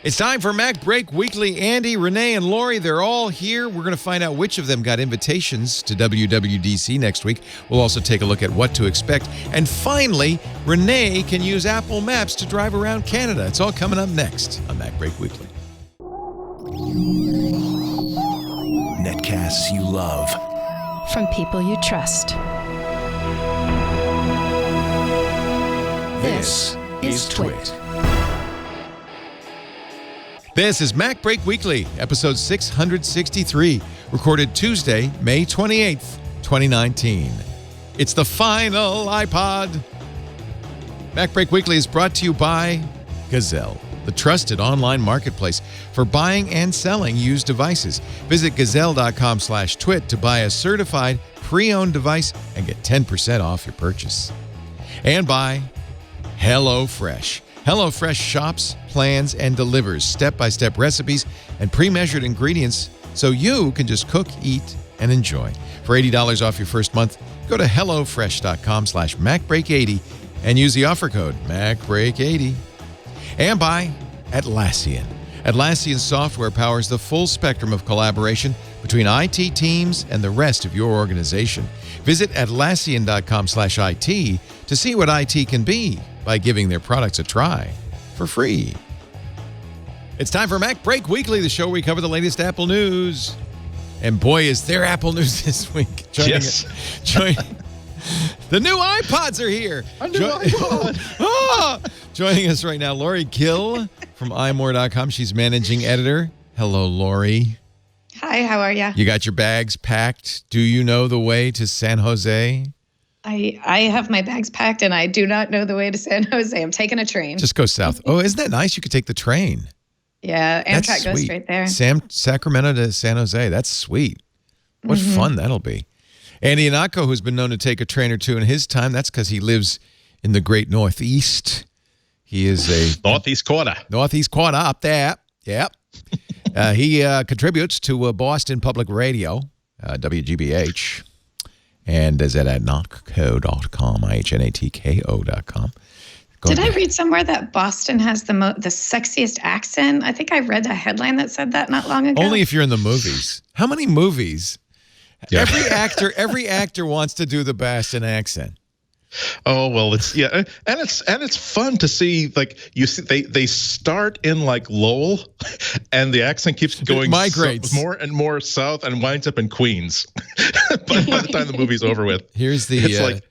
It's time for MacBreak Weekly. Andy, Rene, and Lory, they're all here. We're going to find out which of them got invitations to WWDC next week. We'll also take a look at what to expect. And finally, Rene can use Apple Maps to drive around Canada. It's all coming up next on MacBreak Weekly. Netcasts you love. From people you trust. This is Twit. This is MacBreak Weekly, episode 663, recorded Tuesday, May 28th, 2019. It's the final iPod. MacBreak Weekly is brought to you by Gazelle, the trusted online marketplace for buying and selling used devices. Visit gazelle.com/twit to buy a certified pre-owned device and get 10% off your purchase. And by HelloFresh. HelloFresh shops, plans, and delivers step-by-step recipes and pre-measured ingredients so you can just cook, eat, and enjoy. For $80 off your first month, go to HelloFresh.com/MacBreak80 and use the offer code MacBreak80. And by Atlassian. Atlassian software powers the full spectrum of collaboration between IT teams and the rest of your organization. Visit Atlassian.com/IT to see what IT can be by giving their products a try for free. It's time for MacBreak Weekly, the show where we cover the latest Apple news. And boy, is there Apple news this week. Joining the new iPods are here. A new iPod. Joining us right now, Lory Gill from imore.com. She's managing editor. Hello, Lory. Hi, how are you? You got your bags packed. Do you know the way to San Jose? I have my bags packed, and I do not know the way to San Jose. I'm taking a train. Just go south. Oh, isn't that nice? You could take the train. Yeah, Amtrak goes straight there. Sacramento to San Jose. That's sweet. What fun that'll be. Andy Anako, who's been known to take a train or two in his time, that's because he lives in the great Northeast. He is a... Northeast quarter up there. Yep. He contributes to Boston Public Radio, WGBH, and is at natco.com, IHNATKO.com. Did I read somewhere that Boston has the sexiest accent? I think I read a headline that said that not long ago. Only if you're in the movies. How many movies? Yeah. Every actor wants to do the Boston accent. Oh well, and it's fun to see. Like you see, they start in like Lowell, and the accent keeps going, migrates more and more south, and winds up in Queens. By the time the movie's over with, here's the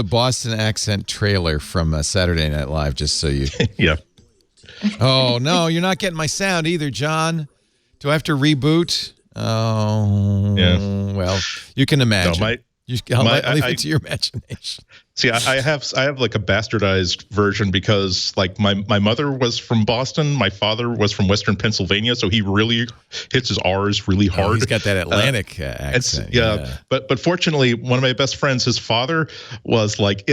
Boston accent trailer from Saturday Night Live, just so you. Yeah. Oh no, you're not getting my sound either, John. Do I have to reboot? Oh, yeah. Well, you can imagine. No, I'll leave it to your imagination. See, I have like a bastardized version because like my mother was from Boston, my father was from Western Pennsylvania, so he really hits his R's really hard. He's got that Atlantic accent. Yeah. But fortunately, one of my best friends, his father was like,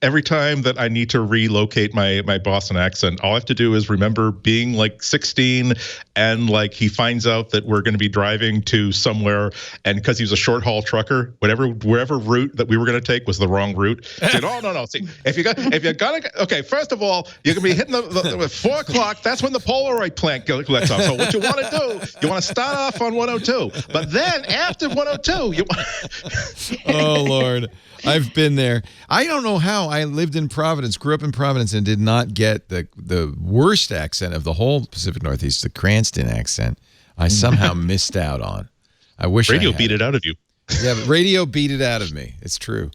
every time that I need to relocate my Boston accent, all I have to do is remember being like 16 and like he finds out that we're going to be driving to somewhere, and because he was a short haul trucker, wherever route that we were going to take was the wrong route. Said, oh no. See, if you're gonna okay, first of all, you're gonna be hitting the 4 o'clock. That's when the Polaroid plant lets off. So what you want to do, you want to start off on 102, but then after 102, you. Oh Lord, I've been there. I don't know how. I lived in Providence, grew up in Providence, and did not get the worst accent of the whole Pacific Northeast, the Cranston accent. I somehow missed out on. I wish radio beat it out of you. Yeah, but radio beat it out of me. It's true.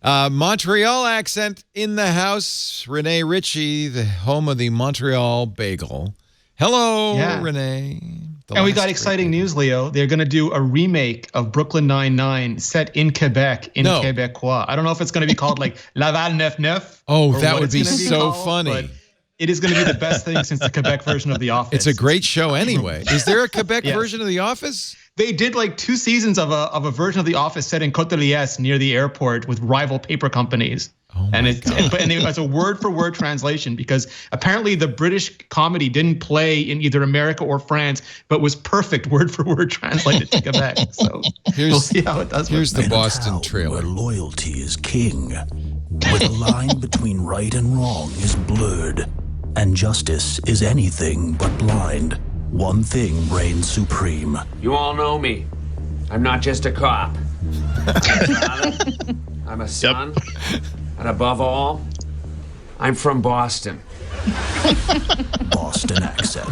Montreal accent in the house. Rene Ritchie, the home of the Montreal Bagel. Hello, Rene. And we got exciting news, Leo. They're going to do a remake of Brooklyn Nine-Nine set in Quebec, in Quebecois. I don't know if it's going to be called like Laval 99. Oh, that would be so funny. It is going to be the best thing since the Quebec version of The Office. It's a great show anyway. Is there a Quebec version of The Office? They did like 2 seasons of a version of The Office set in Côte de Liesse near the airport with rival paper companies. Oh my God. And it was a word-for-word translation because apparently the British comedy didn't play in either America or France, but was perfect word-for-word translated to Quebec. So we'll see how it does. Here's the Boston trailer. Where loyalty is king, where the line between right and wrong is blurred, and justice is anything but blind, one thing reigns supreme. You all know me. I'm not just a cop. I'm a father, I'm a son, and above all, I'm from Boston. Boston accent.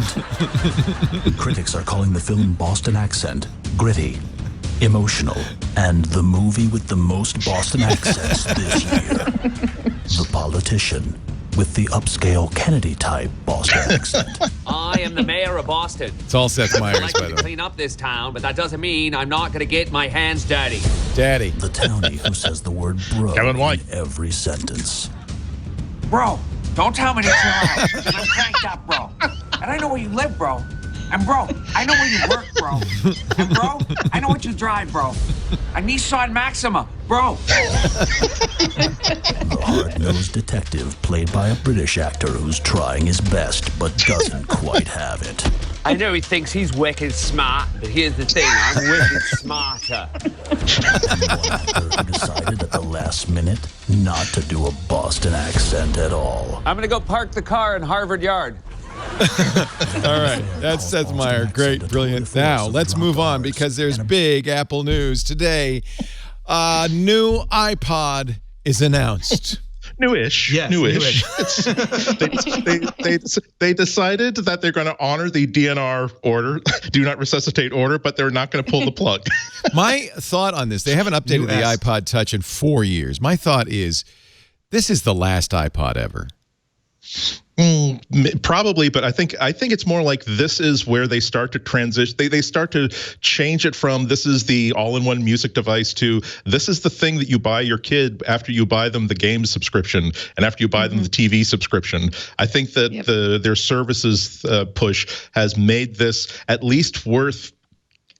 Critics are calling the film Boston Accent gritty, emotional, and the movie with the most Boston accents this year. The Politician, with the upscale Kennedy-type Boston accent. I am the mayor of Boston. It's all Seth Meyers, I'd like by to the way. clean up this town, but that doesn't mean I'm not going to get my hands dirty. Daddy. The townie who says the word bro Kevin White. in every sentence. Bro, don't tell me to chill out, because I'm cranked up, bro. And I know where you live, bro. And bro, I know where you work, bro. And bro, I know what you drive, bro. A Nissan Maxima, bro. The hard-nosed detective played by a British actor who's trying his best but doesn't quite have it. I know he thinks he's wicked smart, but here's the thing, I'm wicked smarter. And one actor who decided at the last minute not to do a Boston accent at all. I'm gonna go park the car in Harvard Yard. All right, that's Seth Meyer. Great, brilliant. Now, let's move on because there's big Apple news today. New iPod is announced. Newish. Yes, Newish. They decided that they're going to honor the DNR order, do not resuscitate order, but they're not going to pull the plug. My thought on this, they haven't updated the iPod Touch in 4 years. My thought is, this is the last iPod ever. Probably, but I think it's more like this is where they start to transition. They start to change it from this is the all-in-one music device to this is the thing that you buy your kid after you buy them the game subscription and after you buy them the TV subscription. I think that their services push has made this at least worth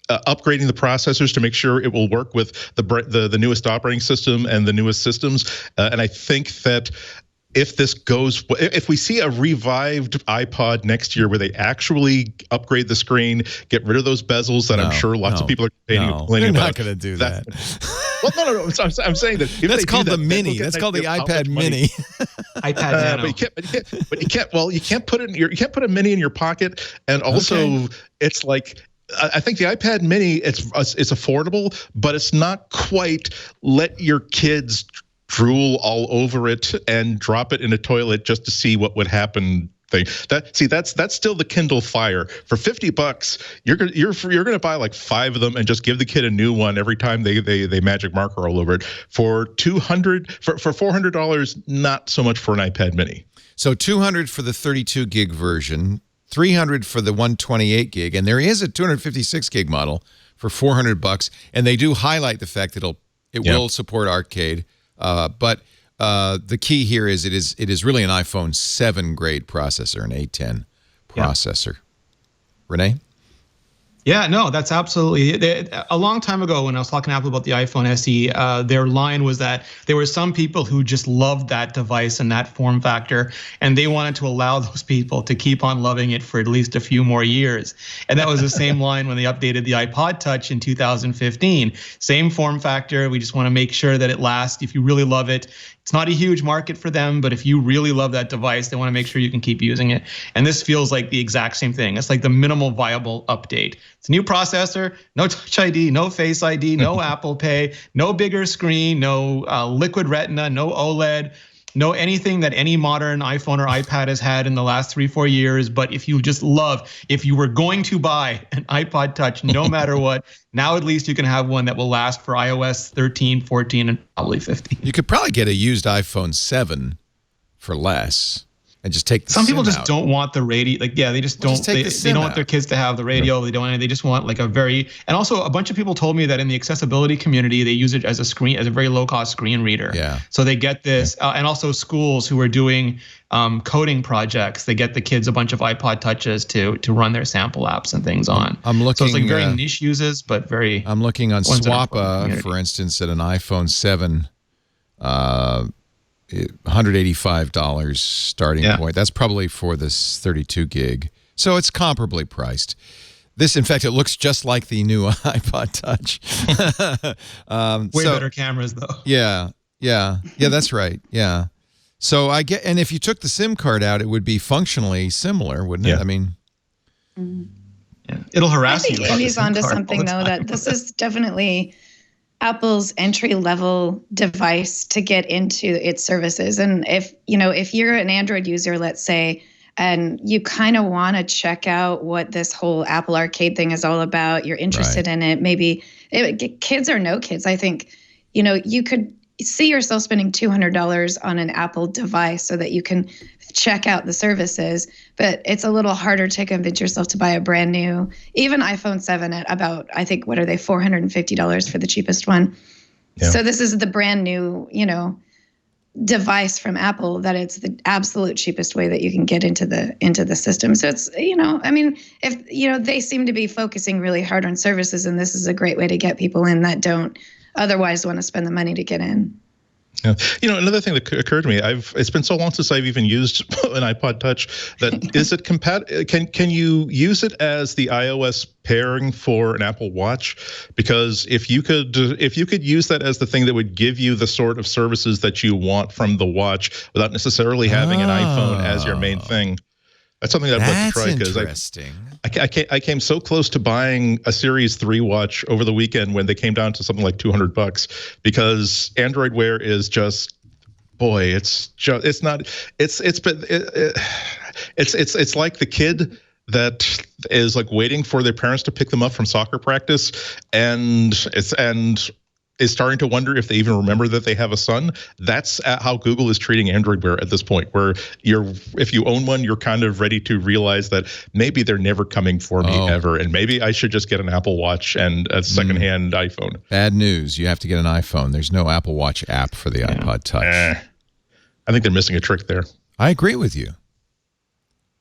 upgrading the processors to make sure it will work with the newest operating system and the newest systems. And I think that if we see a revived iPod next year where they actually upgrade the screen, get rid of those bezels that I'm sure lots of people are complaining about. They're not going to do that. Well, no. I'm saying that that's called the Mini. That's called the iPad Mini. iPad Nano. But you can't. Well, you can't put it. You can't put a Mini in your pocket, and also it's like. I think the iPad Mini it's affordable, but it's not quite let your kids drool all over it and drop it in a toilet just to see what would happen thing. That's still the Kindle Fire. For $50, you're going to buy like 5 of them and just give the kid a new one every time they magic marker all over it. For $400, not so much for an iPad Mini. So $200 for the 32 gig version, $300 for the 128 gig, and there is a 256 gig model for $400, and they do highlight the fact that it will support arcade. But the key here is it is really an iPhone 7 grade processor, an A10 processor. Rene? Yeah, no, that's absolutely. A long time ago when I was talking to Apple about the iPhone SE, their line was that there were some people who just loved that device and that form factor, and they wanted to allow those people to keep on loving it for at least a few more years. And that was the same line when they updated the iPod Touch in 2015. Same form factor. We just want to make sure that it lasts. If you really love it, it's not a huge market for them, but if you really love that device, they want to make sure you can keep using it. And this feels like the exact same thing. It's like the minimal viable update. It's a new processor, no Touch ID, no Face ID, no Apple Pay, no bigger screen, no Liquid Retina, no OLED, no anything that any modern iPhone or iPad has had in the last 3-4 years. But if you if you were going to buy an iPod Touch, no matter what, now at least you can have one that will last for iOS 13, 14, and probably 15. You could probably get a used iPhone 7 for less and just take the Some people SIM just out. don't want the radio. Like, yeah, they just don't. They don't want their kids to have the radio. They don't. They just want like a very. And also, a bunch of people told me that in the accessibility community, they use it as a very low cost screen reader. Yeah. So they get this, and also schools who are doing coding projects, they get the kids a bunch of iPod Touches to run their sample apps and things on. I'm looking. So it's like very niche uses, but very. I'm looking on Swappa, for instance, at an iPhone 7. $185 starting point. That's probably for this 32 gig. So it's comparably priced. This, in fact, it looks just like the new iPod Touch. Way better cameras, though. Yeah, that's right. Yeah. So I get, and if you took the SIM card out, it would be functionally similar, wouldn't it? I mean, yeah. It'll harass I you. think Andy's onto something though, that this is definitely Apple's entry-level device to get into its services. And if you're an Android user, let's say, and you kind of want to check out what this whole Apple Arcade thing is all about, you're interested in it, maybe kids or no kids, I think, you could see yourself spending $200 on an Apple device so that you can check out the services, but it's a little harder to convince yourself to buy a brand new, even iPhone 7 at about, I think, what are they, $450 for the cheapest one. Yeah. So this is the brand new, device from Apple that it's the absolute cheapest way that you can get into the system. So it's, if, they seem to be focusing really hard on services, and this is a great way to get people in that don't otherwise want to spend the money to get in. Yeah. Another thing that occurred to me, it's been so long since I've even used an iPod Touch that is it can you use it as the iOS pairing for an Apple Watch? Because if you could use that as the thing that would give you the sort of services that you want from the watch without necessarily having an iPhone as your main thing. That's something that I'd like to try, because interesting. I came so close to buying a Series 3 watch over the weekend when they came down to something like $200, because Android Wear is just, boy, it's like the kid that is like waiting for their parents to pick them up from soccer practice, and is starting to wonder if they even remember that they have a son. That's how Google is treating Android Wear at this point, where if you own one, you're kind of ready to realize that maybe they're never coming for me ever, and maybe I should just get an Apple Watch and a secondhand iPhone. Bad news. You have to get an iPhone. There's no Apple Watch app for the iPod Touch. I think they're missing a trick there. I agree with you.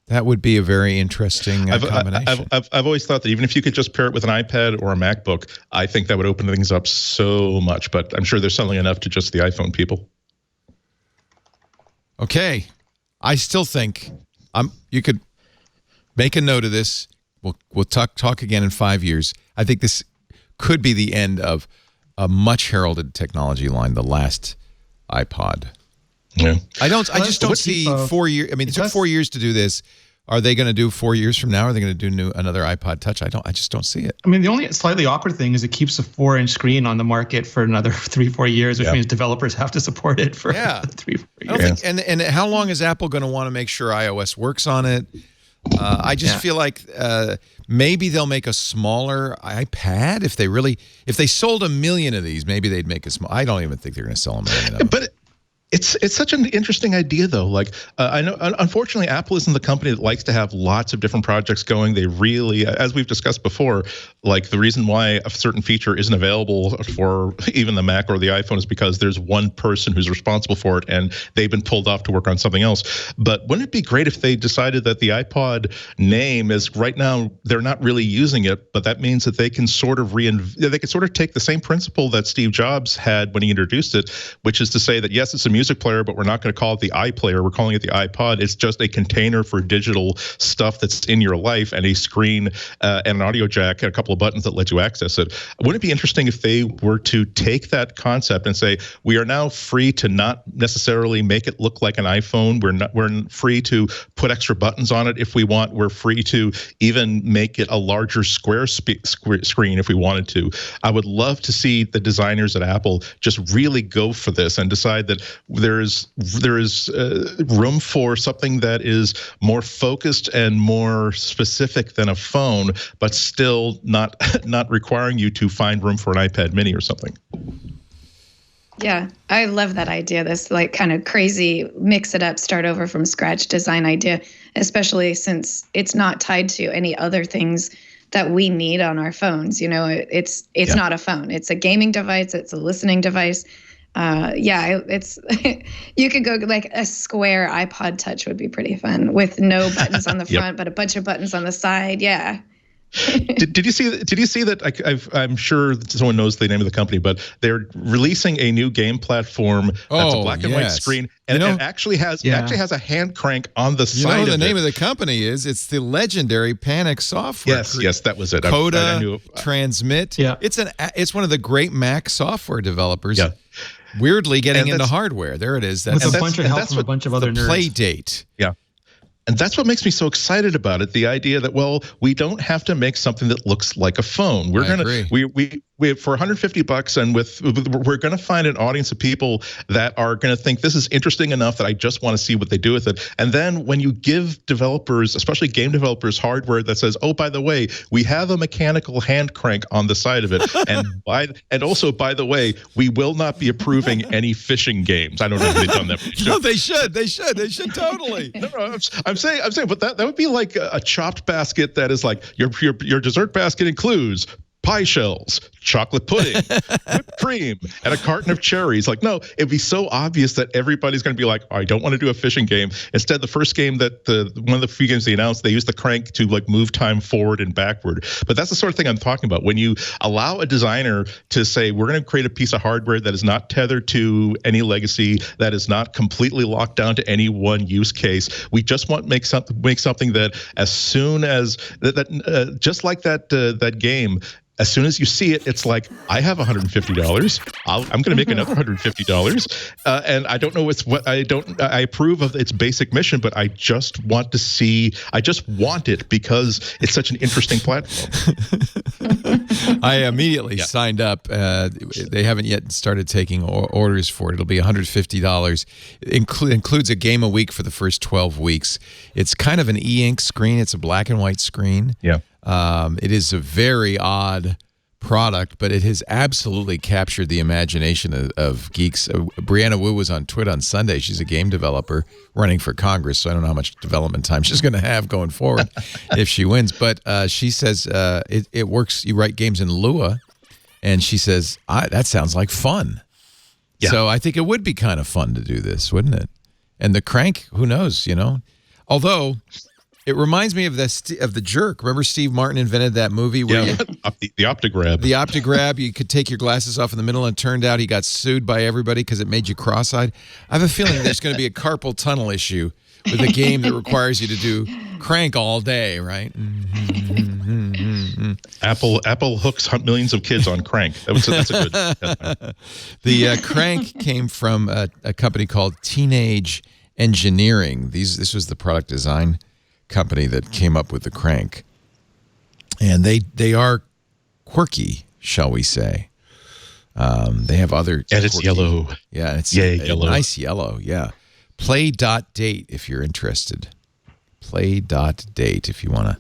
That would be a very interesting combination. I've always thought that even if you could just pair it with an iPad or a MacBook, I think that would open things up so much. But I'm sure there's something enough to just the iPhone people. Okay. I still think you could make a note of this. We'll talk again in 5 years. I think this could be the end of a much heralded technology line, the last iPod. Yeah. I just don't see 4 years. I mean, it took 4 years to do this. Are they going to do 4 years from now? Are they going to do another iPod Touch? I just don't see it. I mean, the only slightly awkward thing is it keeps a 4-inch screen on the market for another 3-4 years, which means developers have to support it for 3-4 years. And how long is Apple going to want to make sure iOS works on it? I just feel like maybe they'll make a smaller iPad if they sold 1 million of these. Maybe they'd make a small. I don't even think they're going to sell 1 million of them. But it's such an interesting idea, though. Like, I know, unfortunately, Apple isn't the company that likes to have lots of different projects going. They really, as we've discussed before, like the reason why a certain feature isn't available for even the Mac or the iPhone is because there's one person who's responsible for it, and they've been pulled off to work on something else. But wouldn't it be great if they decided that the iPod name is, right now they're not really using it, but that means that they can sort of take the same principle that Steve Jobs had when he introduced it, which is to say that yes, it's a music player, but we're not going to call it the iPlayer. We're calling it the iPod. It's just a container for digital stuff that's in your life, and a screen and an audio jack and a couple of buttons that let you access it. Wouldn't it be interesting if they were to take that concept and say, we are now free to not necessarily make it look like an iPhone. We're free to put extra buttons on it if we want. We're free to even make it a larger square screen if we wanted to. I would love to see the designers at Apple just really go for this and decide that there is room for something that is more focused and more specific than a phone, but still not requiring you to find room for an iPad mini or something. Yeah, I love that idea. This like kind of crazy mix it up, start over from scratch design idea, especially since it's not tied to any other things that we need on our phones. You know, it's not a phone. It's a gaming device. It's a listening device. It's you could go like a square iPod Touch would be pretty fun with no buttons on the front, but a bunch of buttons on the side. Yeah. Did you see that? I'm sure someone knows the name of the company, but they're releasing a new game platform that's a black and white screen, and it actually has a hand crank on the side. You know of the name it. of the company is? It's the legendary Panic Software. Yes, that was it. Coda, Transmit. Yeah, it's one of the great Mac software developers. Yeah. Weirdly getting into hardware. There it is. With a bunch of help from a bunch of other nerds. PlayDate. Yeah. And that's what makes me so excited about it. The idea that, well, we don't have to make something that looks like a phone. We're going to, we for $150 and we're going to find an audience of people that are going to think this is interesting enough that I just want to see what they do with it. And then when you give developers, especially game developers, hardware that says, oh, by the way, we have a mechanical hand crank on the side of it. And also, by the way, we will not be approving any phishing games. I don't know if they've done that. No, they should. They should totally. No, I'm saying, but that would be like a chopped basket that is like your dessert basket includes pie shells, chocolate pudding, whipped cream, and a carton of cherries. Like, no, it'd be so obvious that everybody's going to be like, I don't want to do a fishing game. Instead, the first game that one of the few games they announced, they used the crank to like move time forward and backward. But that's the sort of thing I'm talking about. When you allow a designer to say, we're going to create a piece of hardware that is not tethered to any legacy, that is not completely locked down to any one use case. We just want to make something that as soon as just like that game. As soon as you see it, it's like, I have $150. I'm going to make another $150. And I don't know I approve of its basic mission, but I just want it because it's such an interesting platform. I immediately signed up. They haven't yet started taking orders for it. It'll be $150. It includes a game a week for the first 12 weeks. It's kind of an e-ink screen. It's a black and white screen. Yeah. It is a very odd product, but it has absolutely captured the imagination of geeks. Brianna Wu was on Twitter on Sunday. She's a game developer running for Congress, so I don't know how much development time she's going to have going forward if she wins. But she says it works. You write games in Lua, and she says, that sounds like fun. Yeah. So I think it would be kind of fun to do this, wouldn't it? And the crank, who knows, Although... It reminds me of the Jerk. Remember Steve Martin invented that movie where the Optigrab. The Optigrab, you could take your glasses off in the middle, and it turned out he got sued by everybody because it made you cross-eyed. I have a feeling there's going to be a carpal tunnel issue with a game that requires you to do crank all day, right? Apple hooks millions of kids on crank. That's a good headline. The crank came from a company called Teenage Engineering. This was the product design company that came up with the crank, and they are quirky, shall we say? They have other and it's yellow. Yeah, it's yellow. Nice yellow. Yeah, play.date if you're interested. Play.date if you want to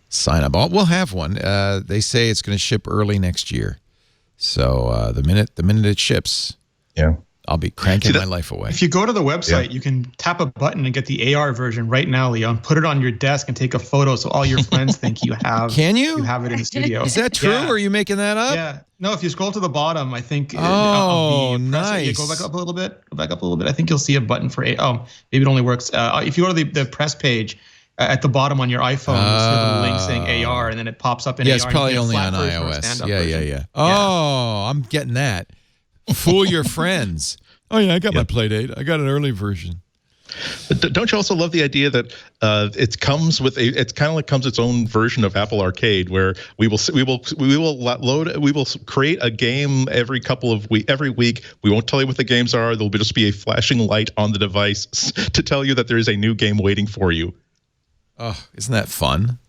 sign up. We'll have one. They say it's going to ship early next year, so the minute it ships, I'll be cranking my life away. If you go to the website, you can tap a button and get the AR version right now, Leon. Put it on your desk and take a photo so all your friends think you have. Can you? You have it in the studio. Is that true, or are you making that up? Yeah. No, if you scroll to the bottom, I think. Nice. Go back up a little bit. I think you'll see a button for maybe it only works. If you go to the press page at the bottom on your iPhone, you'll see the link saying AR, and then it pops up in AR. Yeah, it's probably only on iOS. Yeah. Oh, I'm getting that. Fool your friends. Oh yeah, I got my PlayDate. I got an early version. But don't you also love the idea that it comes with it's kind of like comes its own version of Apple Arcade, where we will create a game every week. We won't tell you what the games are. There'll just be a flashing light on the device to tell you that there is a new game waiting for you. Oh, isn't that fun?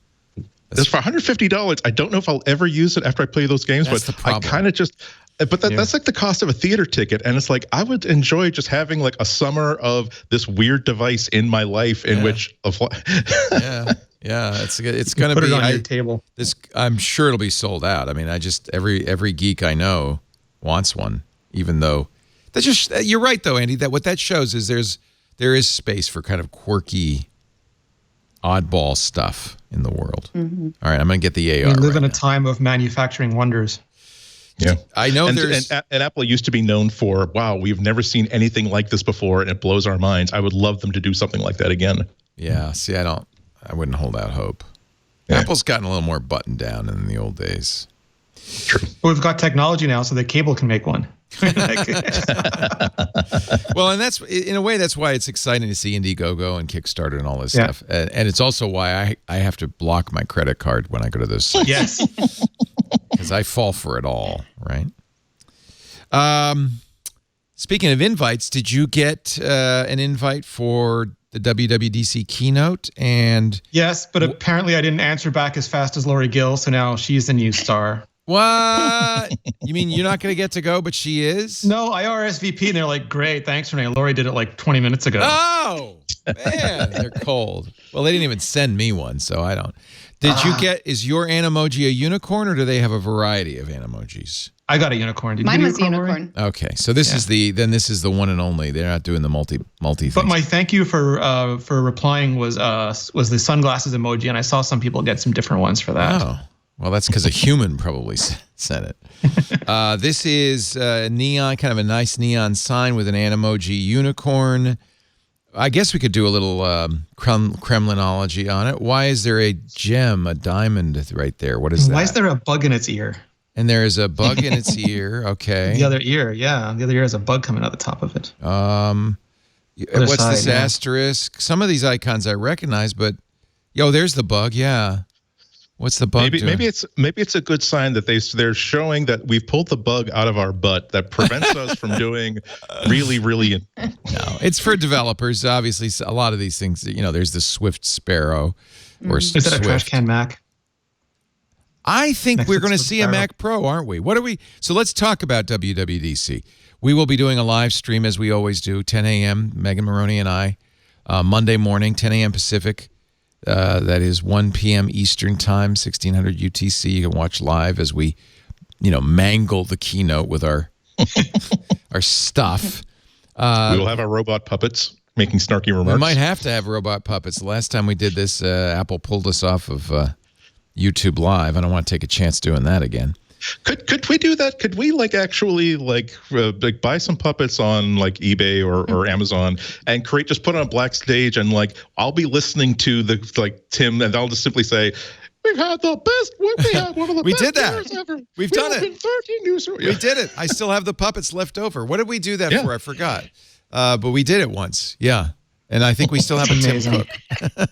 That's for $150. I don't know if I'll ever use it after I play those games, but I kind of just. But that's like the cost of a theater ticket, and it's like I would enjoy just having like a summer of this weird device in my life in which. It's to going be on your table. I'm sure it'll be sold out. I mean, every geek I know wants one, even though that's just. You're right though, Andy. That what that shows is there is space for kind of quirky, oddball stuff in the world. Mm-hmm. All right, I'm gonna get the AR. We live in a time of manufacturing wonders. Yeah, I know. And Apple used to be known for, wow, we've never seen anything like this before, and it blows our minds. I would love them to do something like that again. Yeah. See, I wouldn't hold out hope. Yeah. Apple's gotten a little more buttoned down in the old days. True. Well, we've got technology now, so the cable can make one. Well, and that's in a way that's why it's exciting to see Indiegogo and Kickstarter and all this stuff, and it's also why I have to block my credit card when I go to those sites. Yes, because I fall for it all, right? Speaking of invites, did you get an invite for the WWDC Keynote? And yes, but apparently I didn't answer back as fast as Lory Gill, so now she's the new star. What? You mean you're not going to get to go, but she is? No, I RSVP, and they're like, great, thanks, Rene. Lory did it like 20 minutes ago. Oh, man, they're cold. Well, they didn't even send me one, so I don't. Did you get, is your Animoji a unicorn, or do they have a variety of Animojis? I got a unicorn. Mine was a unicorn. Okay, so this is the one and only. They're not doing the multi things. But my thank you for replying was the sunglasses emoji, and I saw some people get some different ones for that. Oh, well, that's because a human probably said it. This is neon, kind of a nice neon sign with an Animoji unicorn. I guess we could do a little Kremlinology on it. Why is there a gem, a diamond right there? What is that? Why is there a bug in its ear? And there is a bug in its ear. Okay. The other ear, yeah. The other ear has a bug coming out the top of it. What's side, this asterisk? Some of these icons I recognize, but there's the bug. Yeah. What's the bug doing? Maybe it's a good sign that they're showing that we've pulled the bug out of our butt that prevents us from doing really. No, it's for developers. Obviously, a lot of these things. There's the Swift Sparrow, or is that a trash can Mac? I think Next we're going to Swift see a Sparrow. Mac Pro, aren't we? What are we? So let's talk about WWDC. We will be doing a live stream as we always do, 10 a.m. Megan Maroney and I, Monday morning, 10 a.m. Pacific. That is 1 p.m. Eastern Time, 1600 UTC. You can watch live as we, mangle the keynote with our our stuff. We will have our robot puppets making snarky remarks. We might have to have robot puppets. The last time we did this, Apple pulled us off of YouTube Live. I don't want to take a chance doing that again. Could we do that? Could we actually buy some puppets on eBay or Amazon and just put on a black stage and I'll be listening to the Tim and I'll just simply say, we've had the best. We had one of the best did that. years ever. We've done it. 13 news. We did it. I still have the puppets left over. What did we do that for? I forgot. But we did it once. Yeah. And I think we still have a Tim Cook.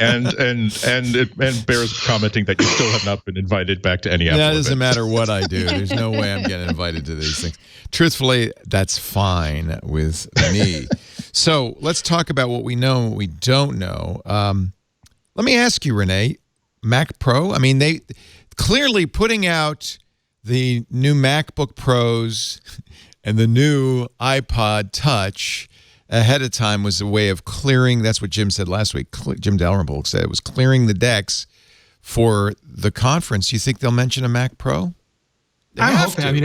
and Bear's commenting that you still have not been invited back to any Apple That doesn't event. matter what I do. There's no way I'm getting invited to these things. Truthfully, that's fine with me. So let's talk about what we know and what we don't know. Let me ask you, Rene, Mac Pro? I mean, they clearly putting out the new MacBook Pros and the new iPod Touch ahead of time was a way of clearing. That's what Jim said last week. Jim Dalrymple said it was clearing the decks for the conference. You think they'll mention a Mac Pro? I'm hoping. I mean,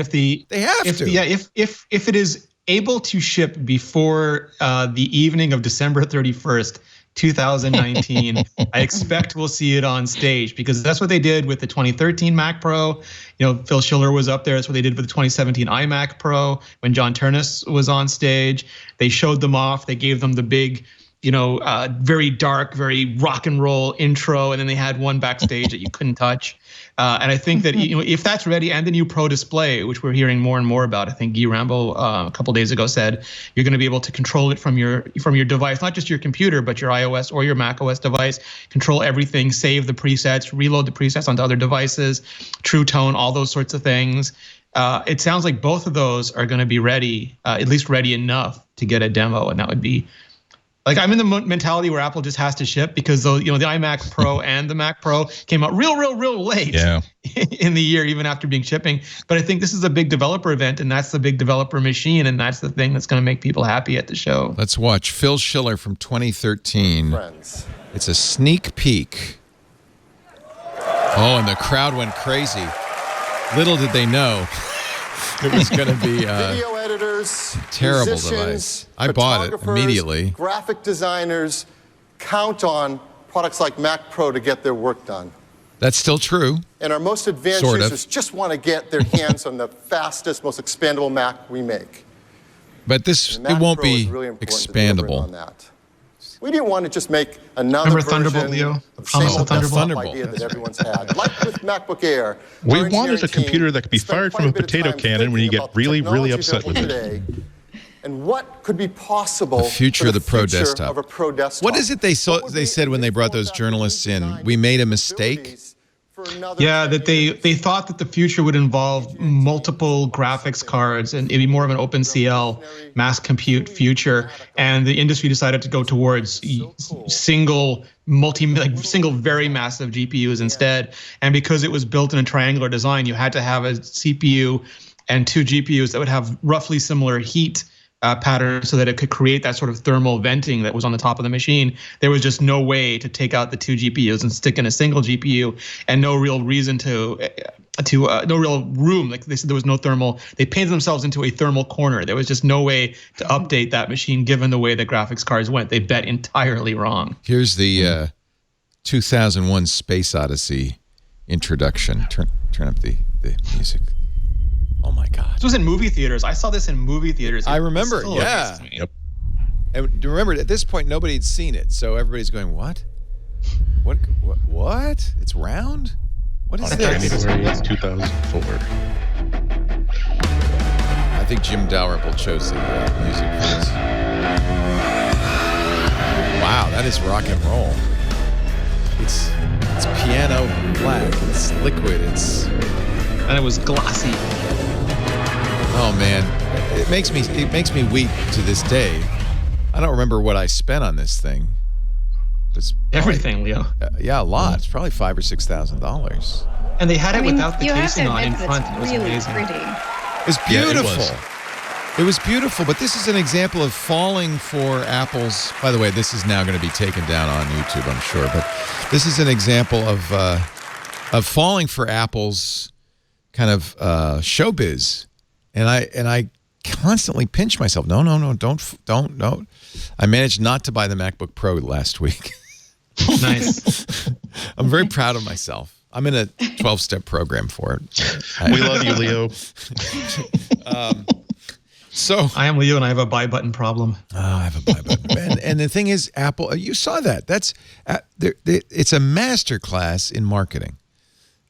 they have to. Yeah, if it is able to ship before the evening of December 31st, 2019, I expect we'll see it on stage because that's what they did with the 2013 Mac Pro. Phil Schiller was up there. That's what they did with the 2017 iMac Pro when John Turnus was on stage. They showed them off. They gave them the big, very dark, very rock and roll intro, and then they had one backstage that you couldn't touch. And I think that if that's ready, and the new Pro Display, which we're hearing more and more about, I think Guy Rambo a couple days ago said you're going to be able to control it from your device, not just your computer, but your iOS or your macOS device. Control everything, save the presets, reload the presets onto other devices, True Tone, all those sorts of things. It sounds like both of those are going to be ready, at least ready enough to get a demo, and that would be. I'm in the mentality where Apple just has to ship because the iMac Pro and the Mac Pro came out real late in the year, even after being shipping. But I think this is a big developer event, and that's the big developer machine, and that's the thing that's going to make people happy at the show. Let's watch Phil Schiller from 2013. Friends. It's a sneak peek. Oh, and the crowd went crazy. Little did they know it was going to be video editors, terrible musicians, device. I bought it immediately. Graphic designers count on products like Mac Pro to get their work done. That's still true. And our most advanced Sort of. users just want to get their hands on the fastest, most expandable Mac we make. But this And the Mac it won't Pro is be really important to delivering on expandable. that. We didn't want to just make another Remember version Thunderbolt, Leo? of the Promise same of old Thunderbolt? desktop idea that everyone's had. Like with MacBook Air, We our wanted a engineering computer team that could be spent fired quite from a bit of potato time cannon when you thinking get about the really technology upset with it. today and what could be possible The future for of the Pro future desktop. of a Pro desktop. What is it they What would they be said when they brought those the journalists in? design We made a mistake. abilities Yeah, that they thought that the future would involve multiple graphics cards and it'd be more of an OpenCL mass compute future. And the industry decided to go towards single very massive GPUs instead. And because it was built in a triangular design, you had to have a CPU and 2 GPUs that would have roughly similar heat pattern so that it could create that sort of thermal venting that was on the top of the machine. There was just no way to take out the 2 GPUs and stick in a single GPU, and no real reason no real room. Like they said, there was no thermal. They painted themselves into a thermal corner. There was just no way to update that machine given the way the graphics cards went. They bet entirely wrong. Here's the 2001 Space Odyssey introduction. Turn up the music. Oh my God! This was in movie theaters. I saw this in movie theaters. I remember. Yeah. Yep. And remember, at this point, nobody had seen it, so everybody's going, "What? What? It's round? What is this?" January 2004. I think Jim Dalrymple chose the music for this. Wow, that is rock and roll. It's piano black. It's liquid. And it was glossy. Oh man, it makes me weep to this day. I don't remember what I spent on this thing. It's everything, Leo. Yeah, a lot. It's probably $5,000 or $6,000. And they had it without the casing on in front. It's It was really amazing. pretty. It was beautiful. It was beautiful, but this is an example of falling for Apple's. By the way, this is now going to be taken down on YouTube, I'm sure. But this is an example of falling for Apple's kind of showbiz. And I constantly pinch myself. No, don't. I managed not to buy the MacBook Pro last week. Nice. I'm very proud of myself. I'm in a 12-step program for it. We love you, Leo. So I am Leo, and I have a buy button problem. I have a buy button. and the thing is, Apple, you saw that. That's it's a master class in marketing.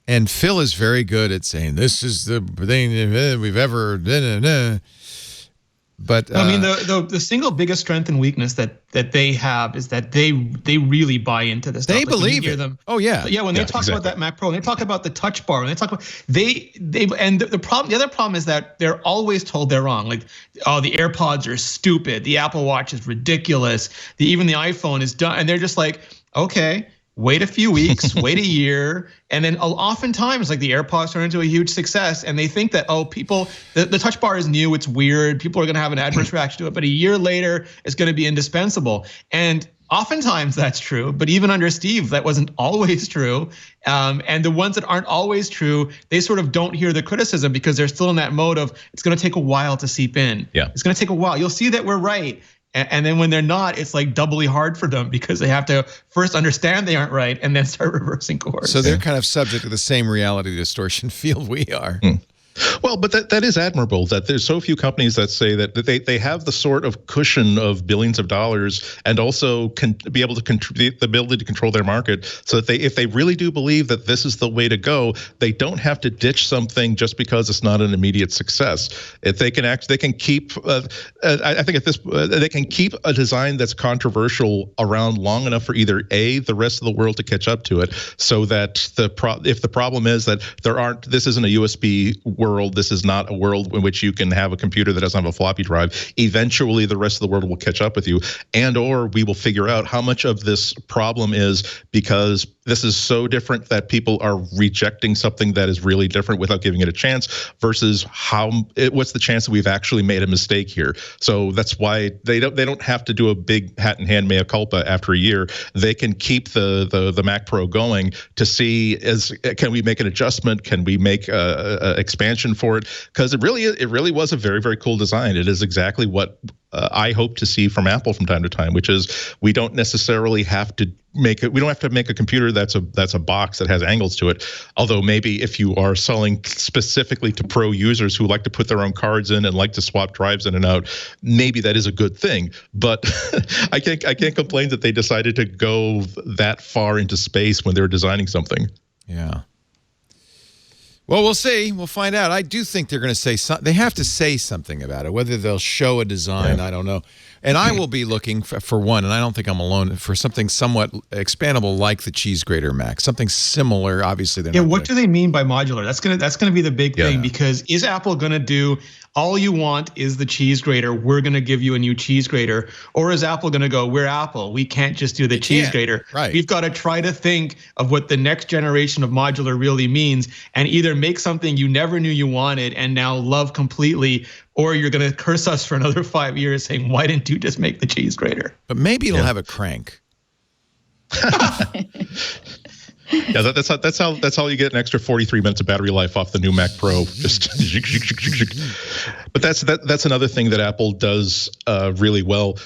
And Phil is very good at saying, this is the thing we've ever done. But I mean, the single biggest strength and weakness that they have is that they really buy into this stuff. They believe it. Them, oh yeah, when they talk about that Mac Pro, and they talk about the Touch Bar, and they talk about the other problem is that they're always told they're wrong. Like, oh, the AirPods are stupid, the Apple Watch is ridiculous, even the iPhone is done, and they're just like, okay. Wait a few weeks, wait a year, and then oftentimes, like, the AirPods turn into a huge success, and they think that, the Touch Bar is new, it's weird, people are going to have an adverse reaction to it, but a year later, it's going to be indispensable. And oftentimes that's true, but even under Steve, that wasn't always true. And the ones that aren't always true, they sort of don't hear the criticism because they're still in that mode of, it's going to take a while to seep in. Yeah. It's going to take a while. You'll see that we're right. And then when they're not, it's like doubly hard for them because they have to first understand they aren't right and then start reversing course. So they're kind of subject to the same reality distortion field we are. Well, but that is admirable that there's so few companies that say that they have the sort of cushion of billions of dollars and also can be able to the ability to control their market so that if they really do believe that this is the way to go, they don't have to ditch something just because it's not an immediate success. If they can they can keep I think they can keep a design that's controversial around long enough for either the rest of the world to catch up to it, so that if the problem is that this isn't a USB world, this is not a world in which you can have a computer that doesn't have a floppy drive, eventually the rest of the world will catch up with you, or we will figure out how much of this problem is because this is so different that people are rejecting something that is really different without giving it a chance, versus what's the chance that we've actually made a mistake here. So that's why they don't have to do a big hat in hand mea culpa after a year. They can keep the Mac Pro going to see can we make an adjustment, can we make a expansion for it, because it really was a very, very cool design. It is exactly what I hope to see from Apple from time to time, which is we don't necessarily have to make it. We don't have to make a computer that's a box that has angles to it. Although maybe if you are selling specifically to pro users who like to put their own cards in and like to swap drives in and out, maybe that is a good thing. But I can't complain that they decided to go that far into space when they were designing something. Yeah. Well, we'll see. We'll find out. I do think they're going to say something. They have to say something about it. Whether they'll show a design, I don't know. And I will be looking for one, and I don't think I'm alone, for something somewhat expandable like the cheese grater Mac. Something similar. Obviously, they're not. What do they mean by modular? That's gonna be the big thing, because is Apple gonna do all you want is the cheese grater, we're gonna give you a new cheese grater, or is Apple gonna go, we're Apple, we can't just do the cheese grater. Right. We've got to try to think of what the next generation of modular really means, and either make something you never knew you wanted and now love completely, or you're gonna curse us for another 5 years saying, why didn't you just make the cheese grater? But maybe it'll have a crank. Yeah, that's how you get an extra 43 minutes of battery life off the new Mac Pro. Just, but that's another thing that Apple does really well.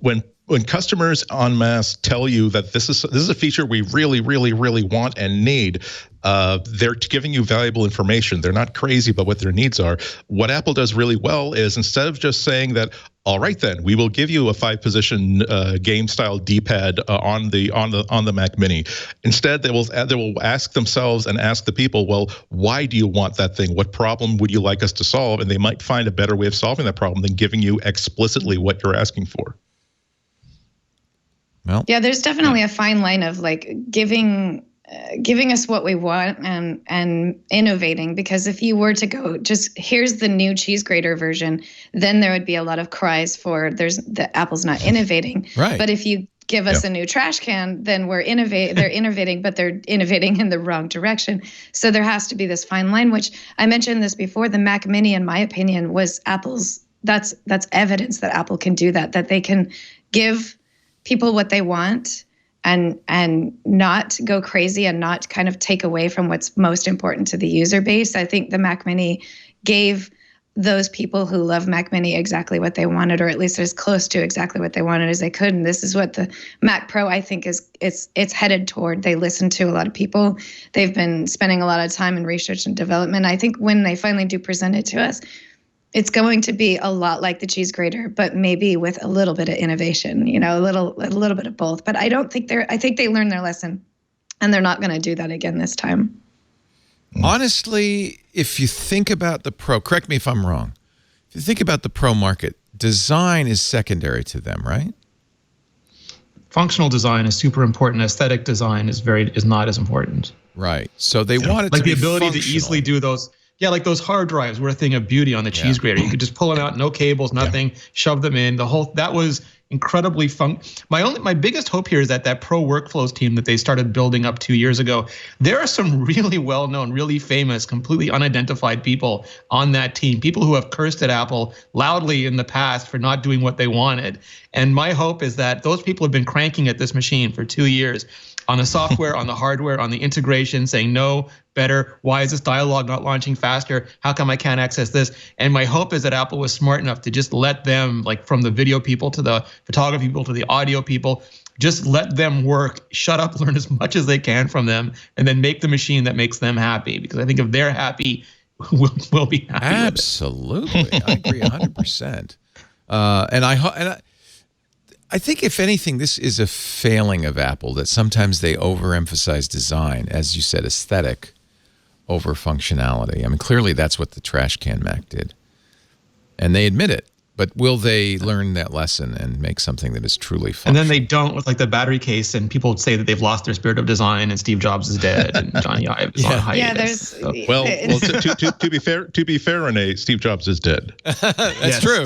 When customers en masse tell you that this is a feature we really, really, really want and need, they're giving you valuable information. They're not crazy about what their needs are. What Apple does really well is, instead of just saying that, all right, then we will give you a 5-position game-style D-pad on the Mac Mini. Instead, they will ask themselves and ask the people, well, why do you want that thing? What problem would you like us to solve? And they might find a better way of solving that problem than giving you explicitly what you're asking for. Well, yeah, there's definitely a fine line of like giving us what we want and innovating, because if you were to go just here's the new cheese grater version, then there would be a lot of cries for the Apple's not innovating. Right. But if you give us a new trash can, then they're innovating, but they're innovating in the wrong direction. So there has to be this fine line, which I mentioned this before. The Mac Mini, in my opinion, was Apple's. That's evidence that Apple can do that they can give people what they want and not go crazy and not kind of take away from what's most important to the user base. I think the Mac Mini gave those people who love Mac Mini exactly what they wanted, or at least as close to exactly what they wanted as they could. And this is what the Mac Pro, I think, it's headed toward. They listen to a lot of people. They've been spending a lot of time in research and development. I think when they finally do present it to us, it's going to be a lot like the cheese grater, but maybe with a little bit of innovation, a little bit of both. But I think they learned their lesson, and they're not going to do that again this time. Honestly, if you think about the Pro, correct me if I'm wrong. If you think about the Pro market, design is secondary to them, right? Functional design is super important. Aesthetic design is not as important. Right. So they want it like to be the ability functional. to easily do those. Yeah, like those hard drives were a thing of beauty on the cheese grater. You could just pull them out, no cables, nothing, shove them in. That was incredibly fun. My biggest hope here is that Pro Workflows team that they started building up 2 years ago, there are some really well-known, really famous, completely unidentified people on that team, people who have cursed at Apple loudly in the past for not doing what they wanted. And my hope is that those people have been cranking at this machine for 2 years on the software, on the hardware, on the integration, saying no, better. Why is this dialogue not launching faster? How come I can't access this? And my hope is that Apple was smart enough to just let them, like from the video people to the photography people to the audio people, just let them work, shut up, learn as much as they can from them, and then make the machine that makes them happy. Because I think if they're happy, we'll be happy. Absolutely. I agree 100%. I think, if anything, this is a failing of Apple, that sometimes they overemphasize design, as you said, aesthetic over functionality. I mean, clearly that's what the trash can Mac did. And they admit it. But will they learn that lesson and make something that is truly functional? And then they don't, with like the battery case, and people say that they've lost their spirit of design, and Steve Jobs is dead, and Johnny Ive is on hiatus. Yeah, to be fair, Rene, Steve Jobs is dead. That's true.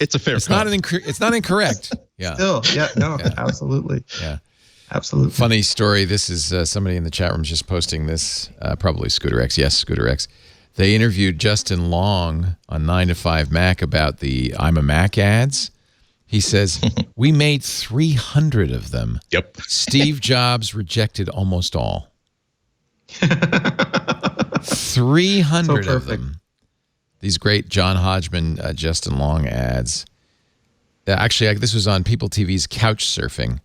It's a fair. It's not incorrect. Yeah. Still, absolutely. Yeah. Absolutely. Funny story. This is somebody in the chat room just posting this. Probably Scooter X. Yes, Scooter X. They interviewed Justin Long on 9 to 5 Mac about the I'm a Mac ads. He says, we made 300 of them. Yep. Steve Jobs rejected almost all. 300 of them. These great John Hodgman, Justin Long ads. Actually, this was on People TV's Couch Surfing.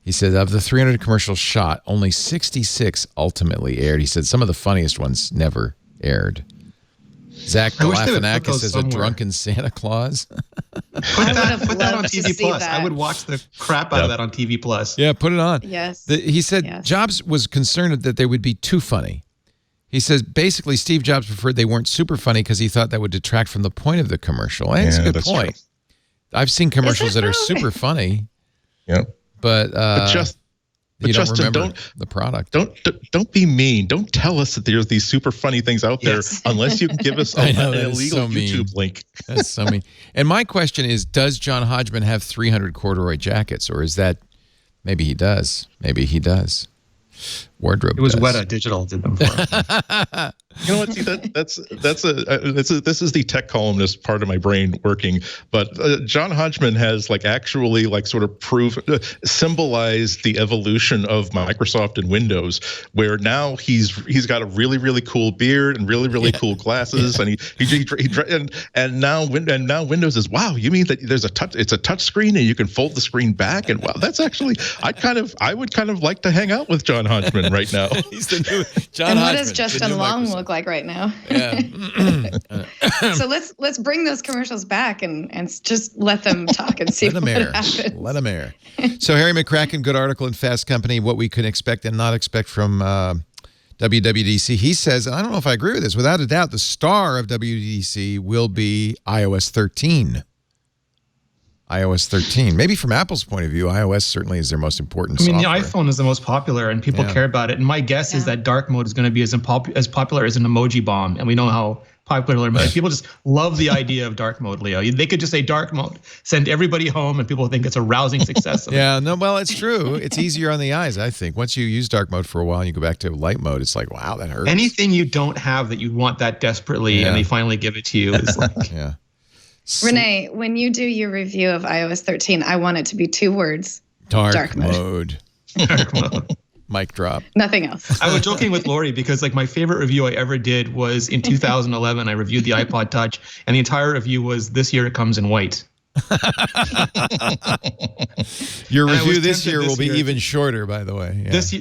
He said, of the 300 commercials shot, only 66 ultimately aired. He said some of the funniest ones never aired. Zach Galifianakis says a drunken Santa Claus. Put that on TV Plus. I would watch the crap out of that on TV Plus. Yeah, put it on. Yes. He said Jobs was concerned that they would be too funny. He says, basically, Steve Jobs preferred they weren't super funny because he thought that would detract from the point of the commercial. And it's a good point. True. I've seen commercials that are super funny. Yeah. But you don't Justin, remember the product. Don't be mean. Don't tell us that there's these super funny things out there unless you can give us an illegal YouTube link. That's so mean. And my question is, does John Hodgman have 300 corduroy jackets, or is that maybe he does? Maybe he does. Wardrobe. It was does. Weta Digital did them for him. You know what? See, this is the tech columnist part of my brain working. But John Hodgman has actually sort of symbolized the evolution of Microsoft and Windows, where now he's got a really, really cool beard and really, really cool glasses, and now Windows is, wow, you mean that there's it's a touch screen and you can fold the screen back, and wow, that's actually I would kind of like to hang out with John Hodgman right now. He's the new John and Hodgman. What does Justin Long look like right now? Yeah. So let's bring those commercials back and just let them talk and see what happens. Let them air. So Harry McCracken, good article in Fast Company, what we can expect and not expect from WWDC. He says, and I don't know if I agree with this, without a doubt, the star of WWDC will be iOS 13. iOS 13. Maybe from Apple's point of view, iOS certainly is their most important software. The iPhone is the most popular, and people care about it. And my guess is that dark mode is going to be as popular as an emoji bomb. And we know how popular people just love the idea of dark mode, Leo. They could just say dark mode, send everybody home, and people think it's a rousing success. Well, it's true. It's easier on the eyes, I think. Once you use dark mode for a while and you go back to light mode, it's like, wow, that hurts. Anything you don't have that you want that desperately, and they finally give it to you, is like... Yeah. Renee, when you do your review of iOS 13, I want it to be 2 words. Dark mode. Dark mode. Mic drop. Nothing else. I was joking with Lory because my favorite review I ever did was in 2011. I reviewed the iPod Touch, and the entire review was, this year it comes in white. Your review this year will be even shorter, by the way. Yeah. This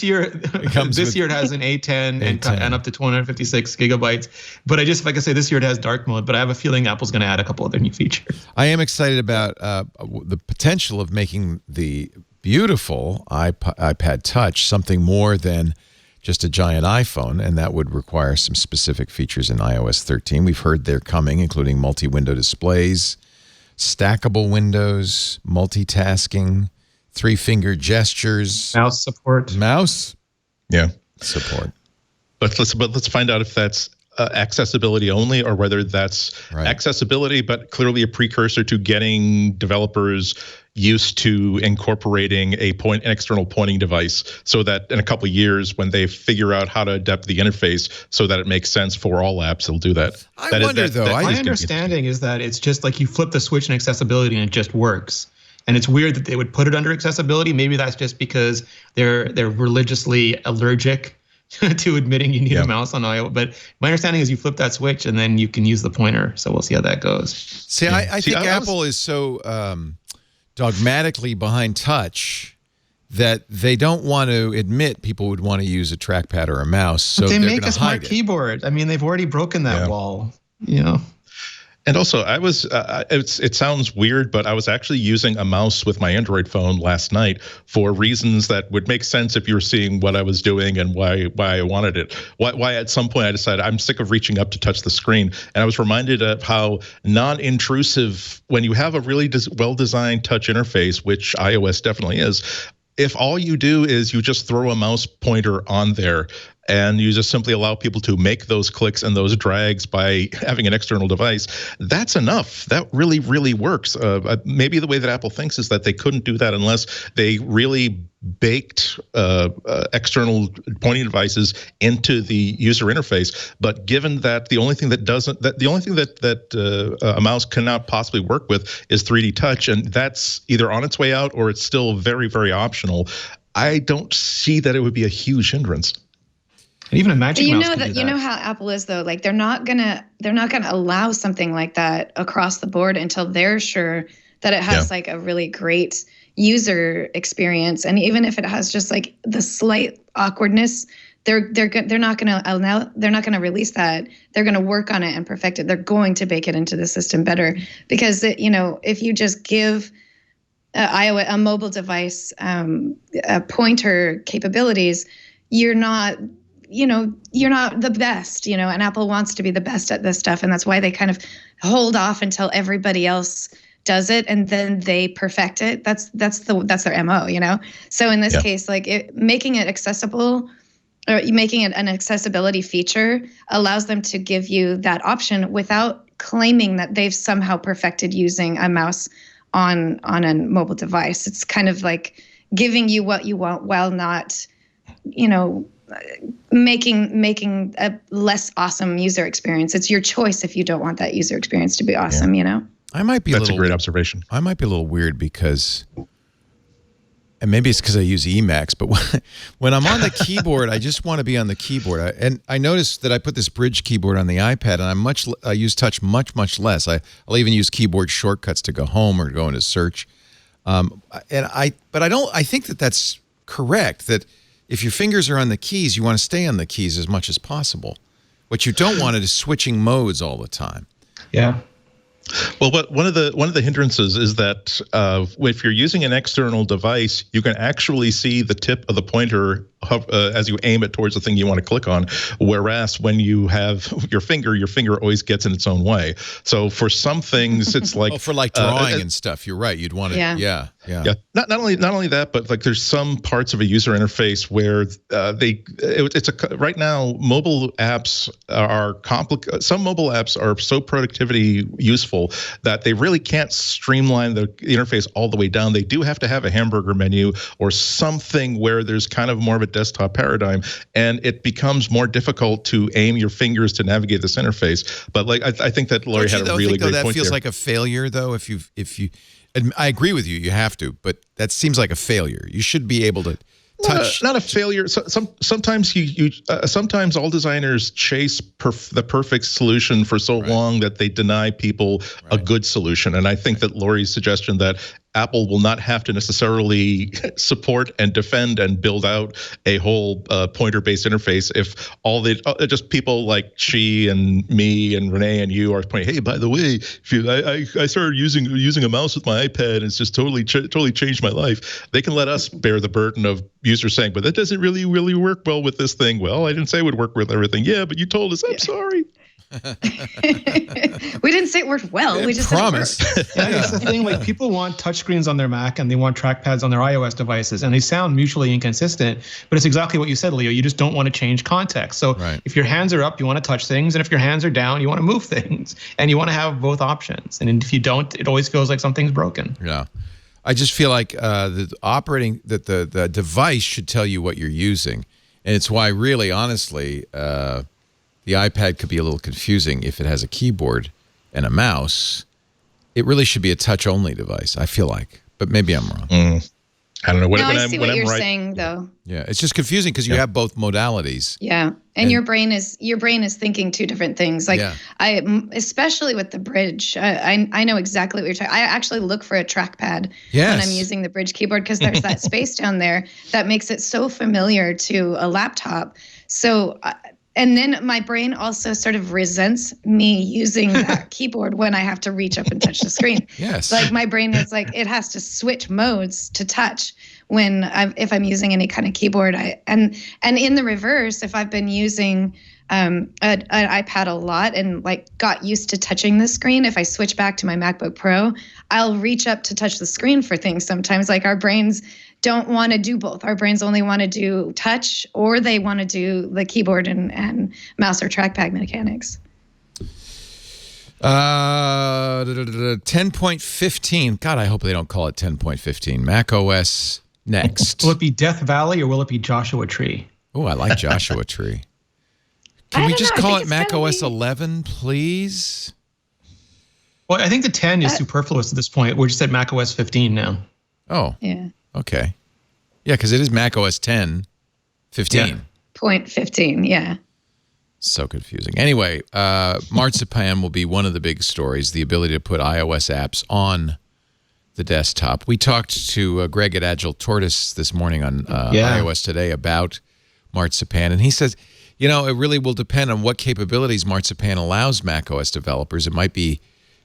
year it has an A10 and up to 256 gigabytes. But if I could say, this year it has dark mode. But I have a feeling Apple's going to add a couple other new features. I am excited about the potential of making the beautiful iPad Touch something more than just a giant iPhone, and that would require some specific features in iOS 13. We've heard they're coming, including multi-window displays, stackable windows, multitasking, 3-finger gestures, mouse support. Support. But let's find out if that's accessibility only, or whether that's accessibility, but clearly a precursor to getting developers used to incorporating an external pointing device, so that in a couple of years, when they figure out how to adapt the interface so that it makes sense for all apps, they'll do that. My understanding is that it's just like you flip the switch in accessibility and it just works. And it's weird that they would put it under accessibility. Maybe that's just because they're religiously allergic to admitting you need a mouse on iOS. But my understanding is you flip that switch and then you can use the pointer. So we'll see how that goes. See, I think Apple is so dogmatically behind touch that they don't want to admit people would want to use a trackpad or a mouse. So they make a smart keyboard. I mean, they've already broken that wall, And also, I was, it sounds weird, but I was actually using a mouse with my Android phone last night for reasons that would make sense if you were seeing what I was doing and why I wanted it. Why at some point I decided I'm sick of reaching up to touch the screen. And I was reminded of how non-intrusive, when you have a really well-designed touch interface, which iOS definitely is, if all you do is you just throw a mouse pointer on there and you just simply allow people to make those clicks and those drags by having an external device, that's enough. That really, really works. Maybe the way that Apple thinks is that they couldn't do that unless they really baked external pointing devices into the user interface. But given that the only thing that a mouse cannot possibly work with is 3D touch, and that's either on its way out or it's still very, very optional, I don't see that it would be a huge hindrance. And even a Magic Mouse can do that. You know how Apple is, though. Like they're not gonna allow something like that across the board until they're sure that it has like a really great user experience. And even if it has just like the slight awkwardness, they're not gonna release that. They're gonna work on it and perfect it. They're going to bake it into the system better, because if you just give a mobile device pointer capabilities, you're not you're not the best, and Apple wants to be the best at this stuff. And that's why they kind of hold off until everybody else does it and then they perfect it. That's their MO, So in this case, like making it accessible or making it an accessibility feature allows them to give you that option without claiming that they've somehow perfected using a mouse on a mobile device. It's kind of like giving you what you want while not, making a less awesome user experience. It's your choice if you don't want that user experience to be awesome, I might be That's a great observation. I might be a little weird because, and maybe it's because I use Emacs, but when I'm on the keyboard, I just want to be on the keyboard. And I noticed that I put this bridge keyboard on the iPad, and I use touch much less. I'll even use keyboard shortcuts to go home or go into search. I think that that's correct. That if your fingers are on the keys, you want to stay on the keys as much as possible. What you don't want is switching modes all the time. Yeah. Well, one of the hindrances is that if you're using an external device, you can actually see the tip of the pointer as you aim it towards the thing you want to click on. Whereas when you have your finger always gets in its own way. So for some things, it's like for like drawing and stuff. You're right. You'd want to. Yeah. Not only that, but like there's some parts of a user interface where right now mobile apps are complicated. Some mobile apps are so productivity useful that they really can't streamline the interface all the way down. They do have to have a hamburger menu or something where there's kind of more of a desktop paradigm, and it becomes more difficult to aim your fingers to navigate this interface. But like I think that Lory had a really great point there. That feels like a failure, though. If you, I agree with you, you have to, but that seems like a failure. You should be able to touch. Not a failure. Sometimes sometimes all designers chase the perfect solution for so long that they deny people a good solution. And I think that Lory's suggestion that Apple will not have to necessarily support and defend and build out a whole pointer-based interface if all just people like she and me and Rene and you are pointing, hey, by the way, I started using a mouse with my iPad and it's just totally changed my life. They can let us bear the burden of users saying, but that doesn't really work well with this thing. Well, I didn't say it would work with everything. Yeah, but you told us. I'm sorry. We didn't say it worked well. We just promised. It's the thing. Like people want touchscreens on their Mac and they want trackpads on their iOS devices, and they sound mutually inconsistent. But it's exactly what you said, Leo. You just don't want to change context. So if your hands are up, you want to touch things, and if your hands are down, you want to move things, and you want to have both options. And if you don't, it always feels like something's broken. Yeah. I just feel like the device should tell you what you're using, and it's why really, honestly, the iPad could be a little confusing if it has a keyboard and a mouse. It really should be a touch-only device, I feel like. But maybe I'm wrong. I don't know. I see what you're saying, though. Yeah, it's just confusing because you have both modalities. Yeah, and your brain is thinking two different things. Like especially with the bridge, I know exactly what you're talking. I actually look for a trackpad when I'm using the bridge keyboard because there's that space down there that makes it so familiar to a laptop. So. And then my brain also sort of resents me using that keyboard when I have to reach up and touch the screen. Yes. Like my brain is like, it has to switch modes to touch if I'm using any kind of keyboard. And in the reverse, if I've been using an iPad a lot and like got used to touching the screen, if I switch back to my MacBook Pro, I'll reach up to touch the screen for things sometimes. Like our brains don't want to do both. Our brains only want to do touch, or they want to do the keyboard and mouse or trackpad mechanics. 10.15. God, I hope they don't call it 10.15. macOS next. Will it be Death Valley or will it be Joshua Tree? Oh, I like Joshua Tree. Can we just call it macOS 11, please? Well, I think the 10 is superfluous at this point. We're just at macOS 15 now. Oh. Yeah. Okay. Yeah, because it is macOS 10, 15. Yeah. 0.15, yeah. So confusing. Anyway, Marzipan will be one of the big stories, the ability to put iOS apps on the desktop. We talked to Greg at Agile Tortoise this morning on iOS Today about Marzipan, and he says, it really will depend on what capabilities Marzipan allows macOS developers. It might be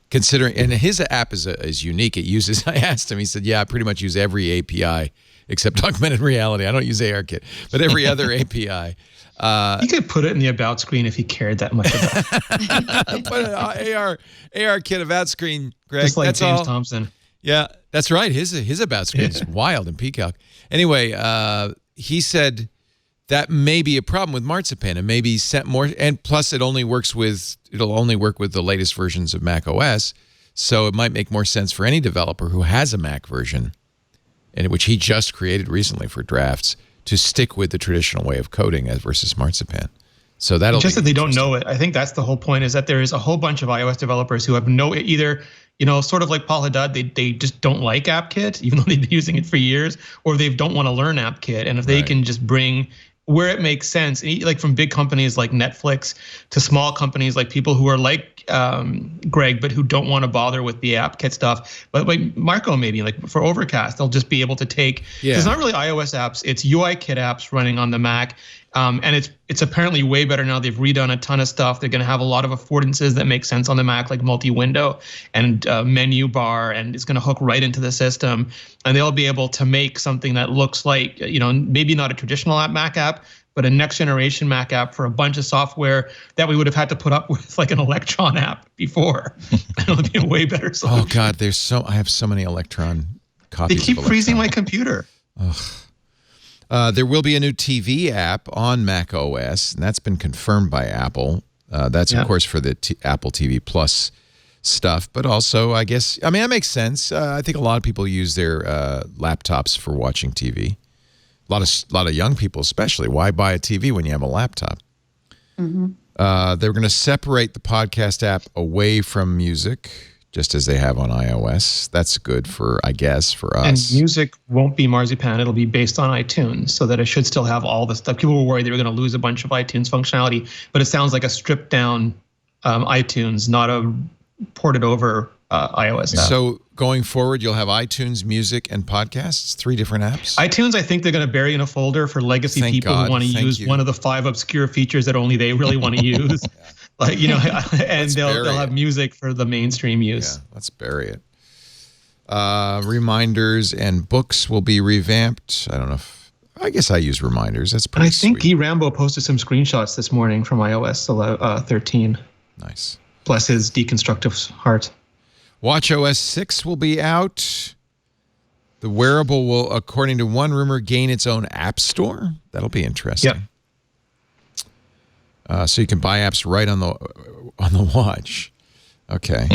considering, and his app is unique. It uses, I asked him, he said, I pretty much use every API except augmented reality. I don't use ARKit, but every other API. You could put it in the about screen if you cared that much about Put an AR kit about screen, Greg. Just like that's James all. Thompson. Yeah, that's right. His about screen is wild and peacock. Anyway, he said that may be a problem with Marzipan, and maybe set more. And plus, it'll only work with the latest versions of macOS, so it might make more sense for any developer who has a Mac version, and which he just created recently for drafts, to stick with the traditional way of coding as versus Marzipan. So that'll just that they don't know it. I think that's the whole point, is that there is a whole bunch of iOS developers who have either, sort of like Paul Haddad, they just don't like AppKit, even though they've been using it for years, or they don't want to learn AppKit. And if they can just bring where it makes sense, like from big companies like Netflix to small companies like people who are like Greg, but who don't want to bother with the AppKit stuff. But like Marco, maybe like for Overcast, they'll just be able to take. It's not really iOS apps; it's UIKit apps running on the Mac, and it's apparently way better now. They've redone a ton of stuff. They're going to have a lot of affordances that make sense on the Mac, like multi-window and menu bar, and it's going to hook right into the system. And they'll be able to make something that looks like, maybe not a traditional Mac app, but a next generation Mac app for a bunch of software that we would have had to put up with, like an Electron app before. It would be a way better solution. Oh God, I have so many Electron copies. They keep of freezing my computer. There will be a new TV app on macOS, and that's been confirmed by Apple. That's of course for the Apple TV Plus stuff, but also I mean that makes sense. I think a lot of people use their laptops for watching TV. A lot of young people, especially. Why buy a TV when you have a laptop? Mm-hmm. They're going to separate the podcast app away from music, just as they have on iOS. That's good for us. And music won't be Marzipan. It'll be based on iTunes, so that it should still have all the stuff. People were worried they were going to lose a bunch of iTunes functionality, but it sounds like a stripped down iTunes, not a ported over iOS app. So going forward, you'll have iTunes, music, and podcasts, 3 different apps? iTunes, I think they're going to bury in a folder for legacy people who want to use one of the 5 obscure features that only they really want to use. Like, and they'll have music for the mainstream use. Yeah, let's bury it. Reminders and books will be revamped. I don't know I guess I use reminders. That's pretty sweet. I think Guy Rambo posted some screenshots this morning from iOS 13. Nice. Bless his deconstructive heart. WatchOS 6 will be out. The wearable will, according to one rumor, gain its own app store. That'll be interesting. Yep. So you can buy apps right on the watch. Okay.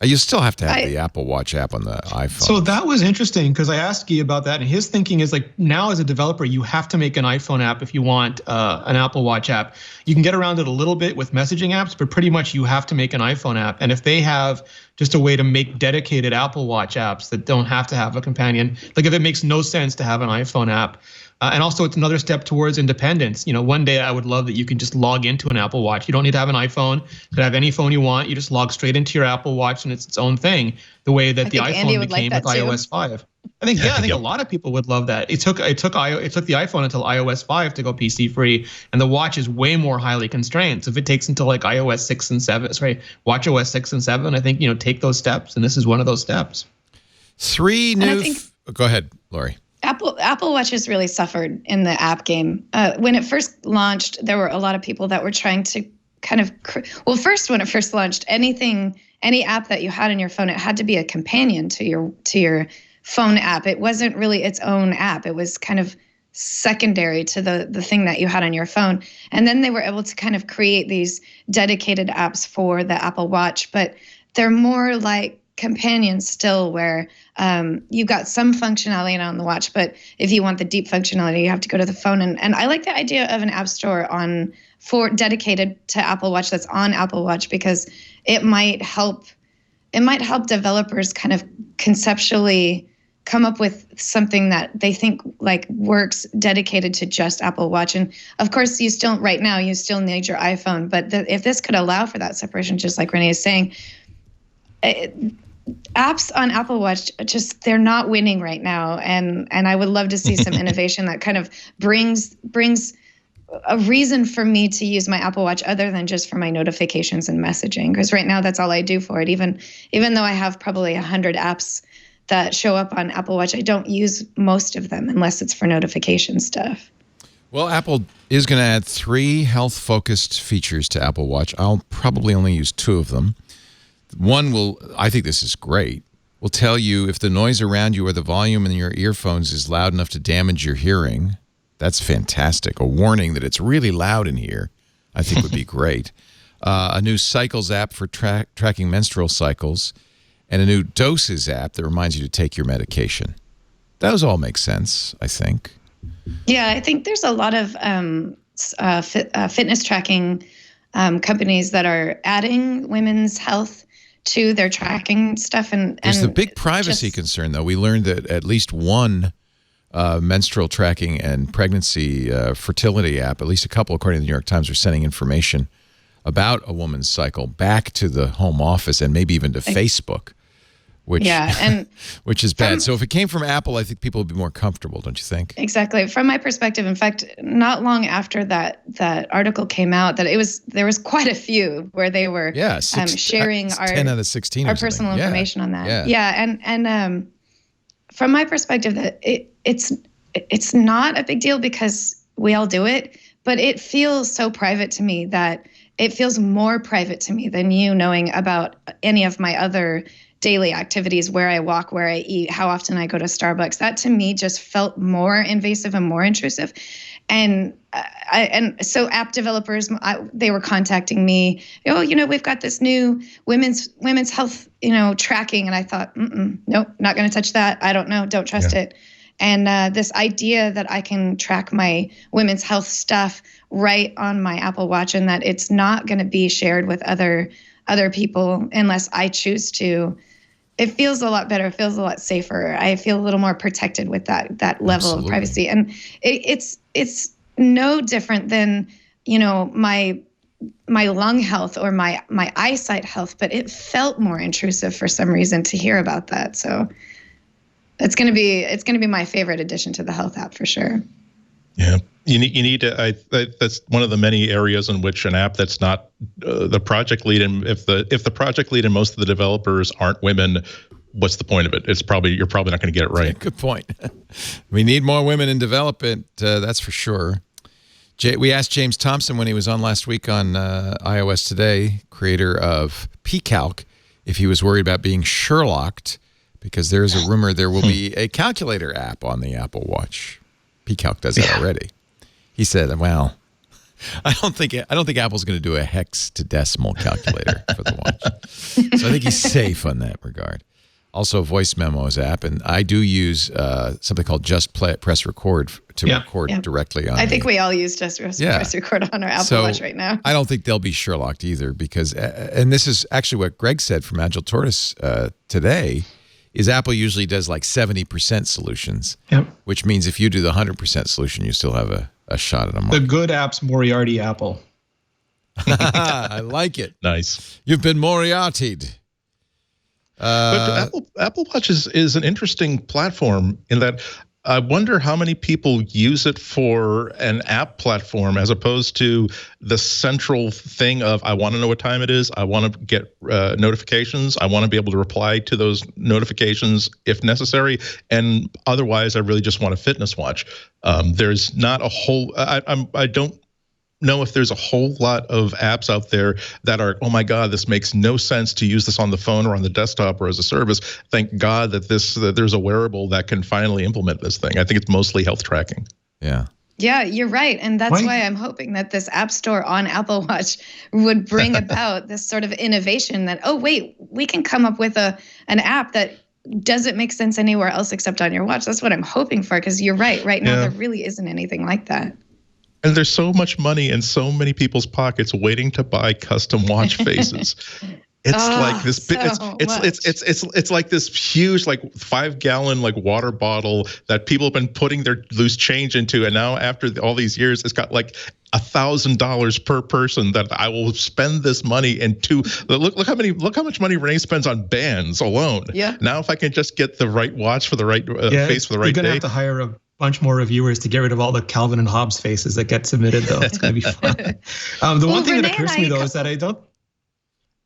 You still have to have the Apple Watch app on the iPhone. So that was interesting because I asked Guy about that, and his thinking is like, now as a developer, you have to make an iPhone app if you want an Apple Watch app. You can get around it a little bit with messaging apps, but pretty much you have to make an iPhone app. And if they have just a way to make dedicated Apple Watch apps that don't have to have a companion, like if it makes no sense to have an iPhone app, and also it's another step towards independence. One day I would love that you can just log into an Apple Watch. You don't need to have an iPhone. You can have any phone you want. You just log straight into your Apple Watch and it's its own thing, the way that the iPhone became with iOS 5. I think a lot of people would love that. It took the iPhone until iOS 5 to go PC free, and the watch is way more highly constrained. So if it takes until like iOS 6 and 7, WatchOS 6 and 7, I think, take those steps, and this is one of those steps. 3 new Go ahead, Lory. Apple Watch has really suffered in the app game. When it first launched, there were a lot of people that were trying to kind of when it first launched, any app that you had on your phone, it had to be a companion to your phone app. It wasn't really its own app. It was kind of secondary to the thing that you had on your phone. And then they were able to kind of create these dedicated apps for the Apple Watch, but they're more like companions still, where you got some functionality on the watch, but if you want the deep functionality, you have to go to the phone. And I like the idea of an app store dedicated to Apple Watch that's on Apple Watch, because it might help developers kind of conceptually come up with something that they think like works dedicated to just Apple Watch. And of course, you still need your iPhone, but if this could allow for that separation, just like Rene is saying, apps on Apple Watch they're not winning right now, and I would love to see some innovation that kind of brings a reason for me to use my Apple Watch other than just for my notifications and messaging, because right now that's all I do for it. Even though I have probably 100 apps that show up on Apple Watch, I don't use most of them unless it's for notification stuff. Well, Apple is going to add 3 health-focused features to Apple Watch. I'll probably only use 2 of them. One will, I think this is great, will tell you if the noise around you or the volume in your earphones is loud enough to damage your hearing. That's fantastic. A warning that it's really loud in here, I think would be great. A new Cycles app for tracking menstrual cycles, and a new Doses app that reminds you to take your medication. Those all make sense, I think. Yeah, I think there's a lot of fitness tracking companies that are adding women's health to their tracking stuff. And there's the big privacy concern, though. We learned that at least one menstrual tracking and pregnancy fertility app, at least a couple, according to the New York Times, are sending information about a woman's cycle back to the home office and maybe even to Facebook, which which is bad. So if it came from Apple, I think people would be more comfortable, don't you think? Exactly. From my perspective, in fact, not long after that article came out, there was quite a few where they were sharing our 10 out of 16 our personal information on that. Yeah. And from my perspective, that it's not a big deal because we all do it, but it feels so private to me that it feels more private to me than you knowing about any of my other daily activities, where I walk, where I eat, how often I go to Starbucks. That to me just felt more invasive and more intrusive. And so app developers, they were contacting me. Oh, we've got this new women's health, tracking. And I thought, nope, not going to touch that. I don't know. Don't trust it. And this idea that I can track my women's health stuff right on my Apple Watch, and that it's not going to be shared with other people unless I choose to. It feels a lot better. It feels a lot safer. I feel a little more protected with that level of privacy. And it's no different than, my lung health or my eyesight health, but it felt more intrusive for some reason to hear about that. So it's going to be my favorite addition to the health app for sure. Yeah. You need to. That's one of the many areas in which an app that's not the project lead, and if the project lead and most of the developers aren't women, what's the point of it? You're probably not going to get it right. Good point. We need more women in development. That's for sure. We asked James Thompson when he was on last week on iOS Today, creator of pCalc, if he was worried about being Sherlocked, because there is a rumor there will be a calculator app on the Apple Watch. pCalc does that already. He said, "Well, I don't think Apple's going to do a hexadecimal calculator for the watch." So I think he's safe on that regard. Also, Voice Memos app, and I do use something called Just Press Record to record directly on. I think we all use Just Press Record on our Apple Watch right now. I don't think they'll be Sherlocked either, because, and this is actually what Greg said from Agile Tortoise today, is Apple usually does like 70% solutions, which means if you do the 100% solution, you still have a shot at a mark. The good app's Moriarty Apple. I like it. Nice. You've been Moriarty'd. But Apple Watch is an interesting platform in that I wonder how many people use it for an app platform as opposed to the central thing of, I want to know what time it is. I want to get notifications. I want to be able to reply to those notifications if necessary. And otherwise, I really just want a fitness watch. There's not a whole, I don't know if there's a whole lot of apps out there that are, oh my God, this makes no sense to use this on the phone or on the desktop or as a service. Thank God that there's a wearable that can finally implement this thing. I think it's mostly health tracking. Yeah. Yeah, you're right. And that's why I'm hoping that this App Store on Apple Watch would bring about this sort of innovation that, oh, wait, we can come up with an app that doesn't make sense anywhere else except on your watch. That's what I'm hoping for, because you're right. Right now, there really isn't anything like that. And there's so much money in so many people's pockets waiting to buy custom watch faces. It's like this. It's like this huge, like 5-gallon like water bottle that people have been putting their loose change into, and now after all these years, it's got like $1,000 per person that I will spend this money into. Look how much money Rene spends on bands alone. Yeah. Now if I can just get the right watch for the right face for the right you're gonna day. Have to hire a bunch more reviewers to get rid of all the Calvin and Hobbes faces that get submitted, though. It's going to be fun. The one thing that occurs to me, though, is that I don't.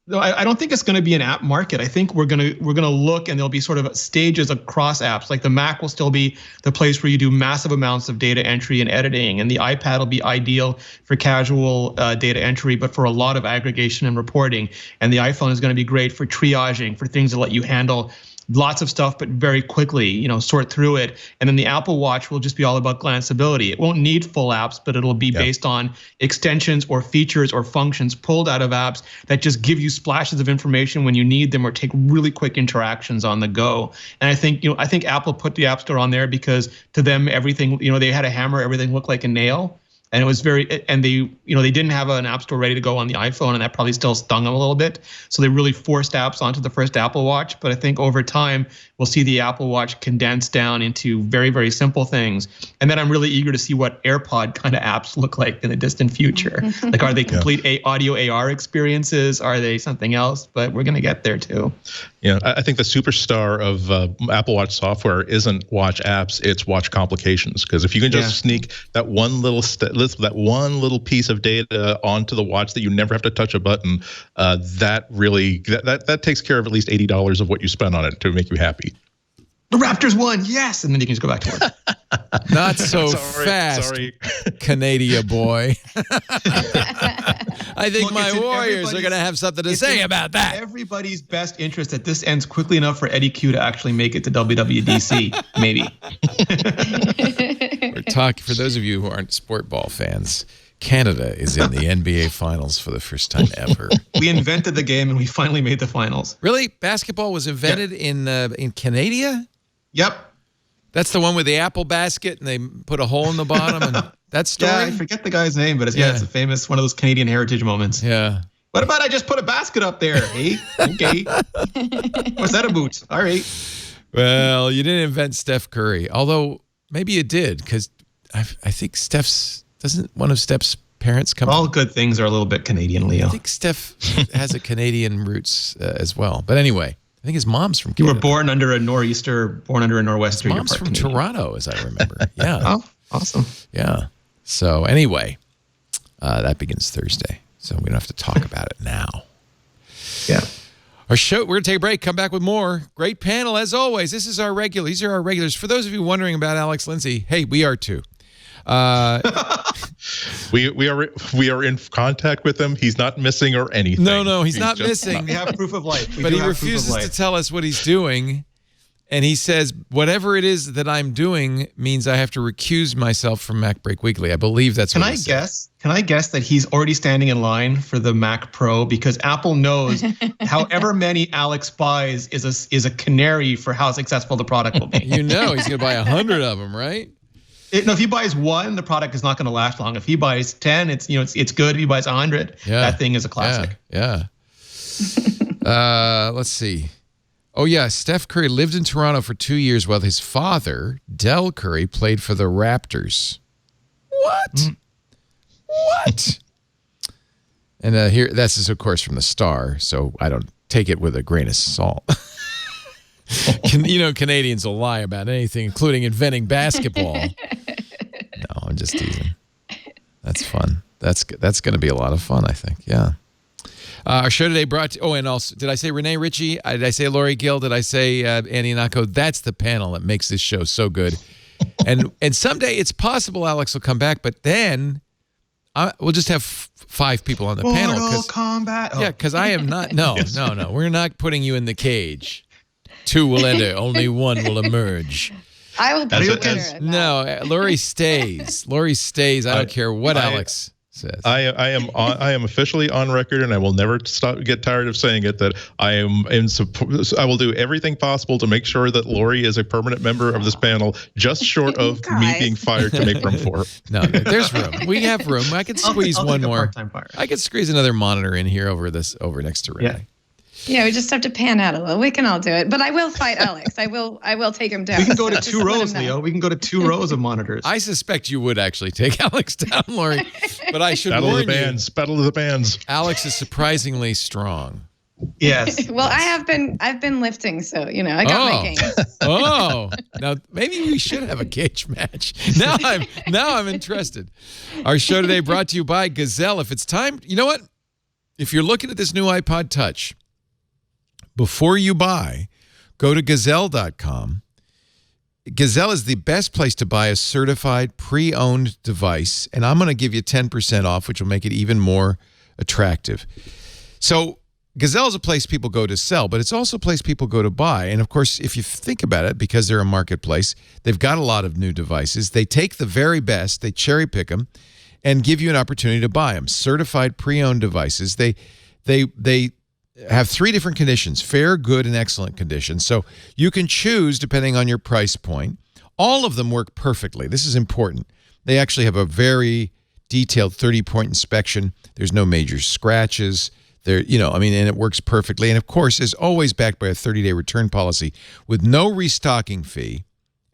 No, I don't think it's going to be an app market. I think we're gonna look, and there'll be sort of stages across apps. Like the Mac will still be the place where you do massive amounts of data entry and editing, and the iPad will be ideal for casual data entry, but for a lot of aggregation and reporting. And the iPhone is going to be great for triaging, for things that let you handle lots of stuff, but very quickly, sort through it. And then the Apple Watch will just be all about glanceability. It won't need full apps, but it'll be based on extensions or features or functions pulled out of apps that just give you splashes of information when you need them, or take really quick interactions on the go. And I think Apple put the App Store on there because to them, everything, they had a hammer, everything looked like a nail. And it was and they didn't have an app store ready to go on the iPhone, and that probably still stung them a little bit. So they really forced apps onto the first Apple Watch. But I think over time, we'll see the Apple Watch condensed down into very, very simple things. And then I'm really eager to see what AirPod kind of apps look like in the distant future. Like, are they complete audio AR experiences? Are they something else? But we're going to get there too. Yeah, I think the superstar of Apple Watch software isn't watch apps; it's watch complications. Because if you can just sneak that one little piece of data onto the watch that you never have to touch a button, that takes care of at least $80 of what you spend on it to make you happy. The Raptors won, yes, and then you can just go back to work. Not so fast, Canadian boy. I think my Warriors are going to have something to say about that. Everybody's best interest that this ends quickly enough for Eddie Q to actually make it to WWDC, maybe. We're talking, for those of you who aren't sport ball fans, Canada is in the NBA Finals for the first time ever. We invented the game, and we finally made the finals. Really? Basketball was invented in Canada? Yep. That's the one with the apple basket, and they put a hole in the bottom, and that story? Yeah, I forget the guy's name, but it's a famous, one of those Canadian heritage moments. Yeah. What about I just put a basket up there? Hey, okay. What's that about? All right. Well, you didn't invent Steph Curry, although maybe you did, because I think doesn't one of Steph's parents come? All good things are a little bit Canadian, Leo. I think Steph has a Canadian roots as well. But anyway, I think his mom's from Canada. You were born under a nor'easter, nor'wester. His mom's from Toronto, as I remember. Yeah. Oh, awesome. Yeah. So anyway, that begins Thursday. So we don't have to talk about it now. Yeah. Our show, we're going to take a break, come back with more. Great panel, as always. These are our regulars. For those of you wondering about Alex Lindsay, hey, we are too. We are in contact with him. He's not missing or anything. No, he's not missing. We have proof of life. But he refuses to tell us what he's doing. And he says, whatever it is that I'm doing means I have to recuse myself from MacBreak Weekly. I believe that's what he said. Can I guess that he's already standing in line for the Mac Pro because Apple knows however many Alex buys is a canary for how successful the product will be. He's going to buy 100 of them, right? If he buys one, the product is not going to last long. If he buys 10, it's good. If he buys 100, that thing is a classic. Yeah. Let's see. Oh, yeah. Steph Curry lived in Toronto for 2 years while his father, Del Curry, played for the Raptors. What? What? And here, this is, of course, from the Star, so I don't take it with a grain of salt. Canadians will lie about anything, including inventing basketball. No, I'm just teasing. That's fun. That's going to be a lot of fun, I think. Yeah. Our show today brought to, and also, did I say Rene Ritchie? Did I say Lory Gill? Did I say Andy Nako? That's the panel that makes this show so good. And someday it's possible Alex will come back, but then we'll just have 5 people on the panel. Mortal Kombat. Yeah, because I am not. No. We're not putting you in the cage. 2 will enter. Only 1 will emerge. I will be there. No, Lory stays. I don't care what Alex says. I am officially on record, and I will never get tired of saying it, that I am in support. I will do everything possible to make sure that Lory is a permanent member of this panel, just short of me being fired to make room for her. No, there's room. We have room. I could squeeze one more. I could squeeze another monitor in here over next to Rene. Yeah. Yeah, we just have to pan out a little. We can all do it. But I will fight Alex. I will take him down. We can go to 2 rows, Leo. We can go to 2 rows of monitors. I suspect you would actually take Alex down, Lory. But I should Battle warn of the bands. Battle of the bands. Alex is surprisingly strong. Yes. Well, I've been lifting, so I got my game. Oh, now maybe we should have a cage match. Now I'm interested. Our show today brought to you by Gazelle. If it's time, you know what? if you're looking at this new iPod Touch, before you buy, go to Gazelle.com. Gazelle is the best place to buy a certified pre-owned device, and I'm going to give you 10% off, which will make it even more attractive. So Gazelle is a place people go to sell, but it's also a place people go to buy. And, of course, if you think about it, because they're a marketplace, they've got a lot of new devices. They take the very best, they cherry pick them, and give you an opportunity to buy them. Certified pre-owned devices. They have 3 different conditions: fair, good, and excellent conditions. So you can choose depending on your price point. All of them work perfectly. This is important. They actually have a very detailed 30-point inspection. There's no major scratches. And it works perfectly. And of course, is always backed by a 30-day return policy with no restocking fee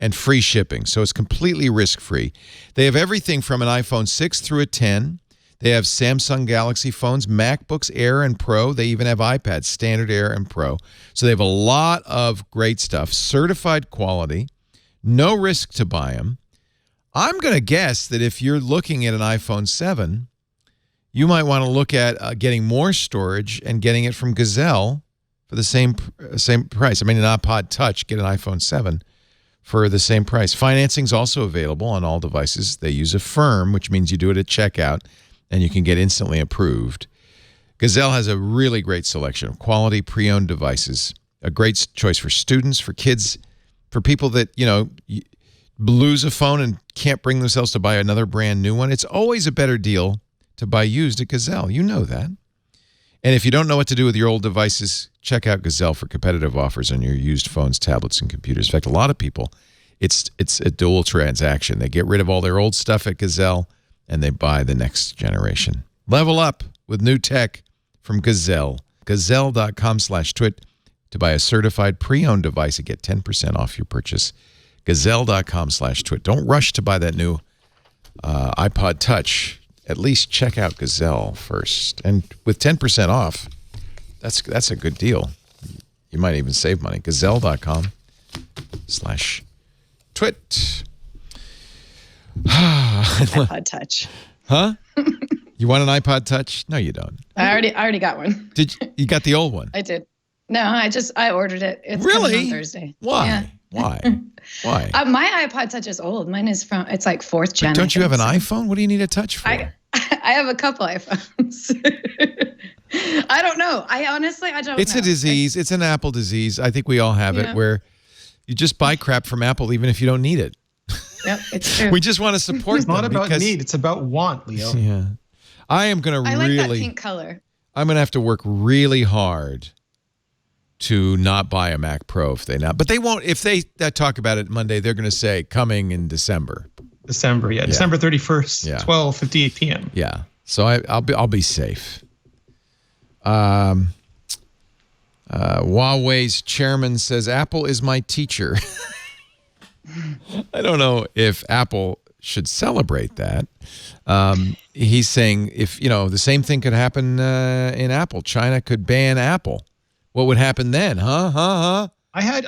and free shipping. So it's completely risk-free. They have everything from an iPhone 6 through a 10. They have Samsung Galaxy phones, MacBooks Air and Pro. They even have iPads, Standard, Air, and Pro. So they have a lot of great stuff, certified quality, no risk to buy them. I'm going to guess that if you're looking at an iPhone 7, you might want to look at getting more storage and getting it from Gazelle for the same price. I mean, an iPod Touch, get an iPhone 7 for the same price. Financing is also available on all devices. They use Affirm, which means you do it at checkout, and you can get instantly approved. Gazelle has a really great selection of quality pre-owned devices, a great choice for students, for kids, for people that, lose a phone and can't bring themselves to buy another brand new one. It's always a better deal to buy used at Gazelle. You know that. And if you don't know what to do with your old devices, check out Gazelle for competitive offers on your used phones, tablets, and computers. In fact, a lot of people, it's a dual transaction. They get rid of all their old stuff at Gazelle, and they buy the next generation. Level up with new tech from Gazelle. Gazelle.com/twit to buy a certified pre-owned device and get 10% off your purchase. Gazelle.com/twit. Don't rush to buy that new iPod Touch. At least check out Gazelle first. And with 10% off, that's a good deal. You might even save money. Gazelle.com/twit. iPod Touch. Huh? You want an iPod Touch? No, you don't. I already got one. You got the old one? I did. No, I ordered it. It's really? coming on Thursday. Why? Yeah. Why? My iPod Touch is old. Mine is it's like 4th gen. But don't you have an iPhone? What do you need a touch for? I have a couple iPhones. I don't know. I don't know. It's a disease. It's an Apple disease. I think we all have it, where you just buy crap from Apple even if you don't need it. Yep, it's true. We just want to support It's not them about need. It's about want, Leo. Yeah. I am going to I like that pink color. I'm going to have to work really hard to not buy a Mac Pro if they not. But they won't. If they talk about it Monday, they're going to say coming in December. December 31st, 12:58 p.m. Yeah. So I'll be safe. Huawei's chairman says Apple is my teacher. I don't know if Apple should celebrate that. He's saying if the same thing could happen in Apple, China could ban Apple. What would happen then? Huh? I had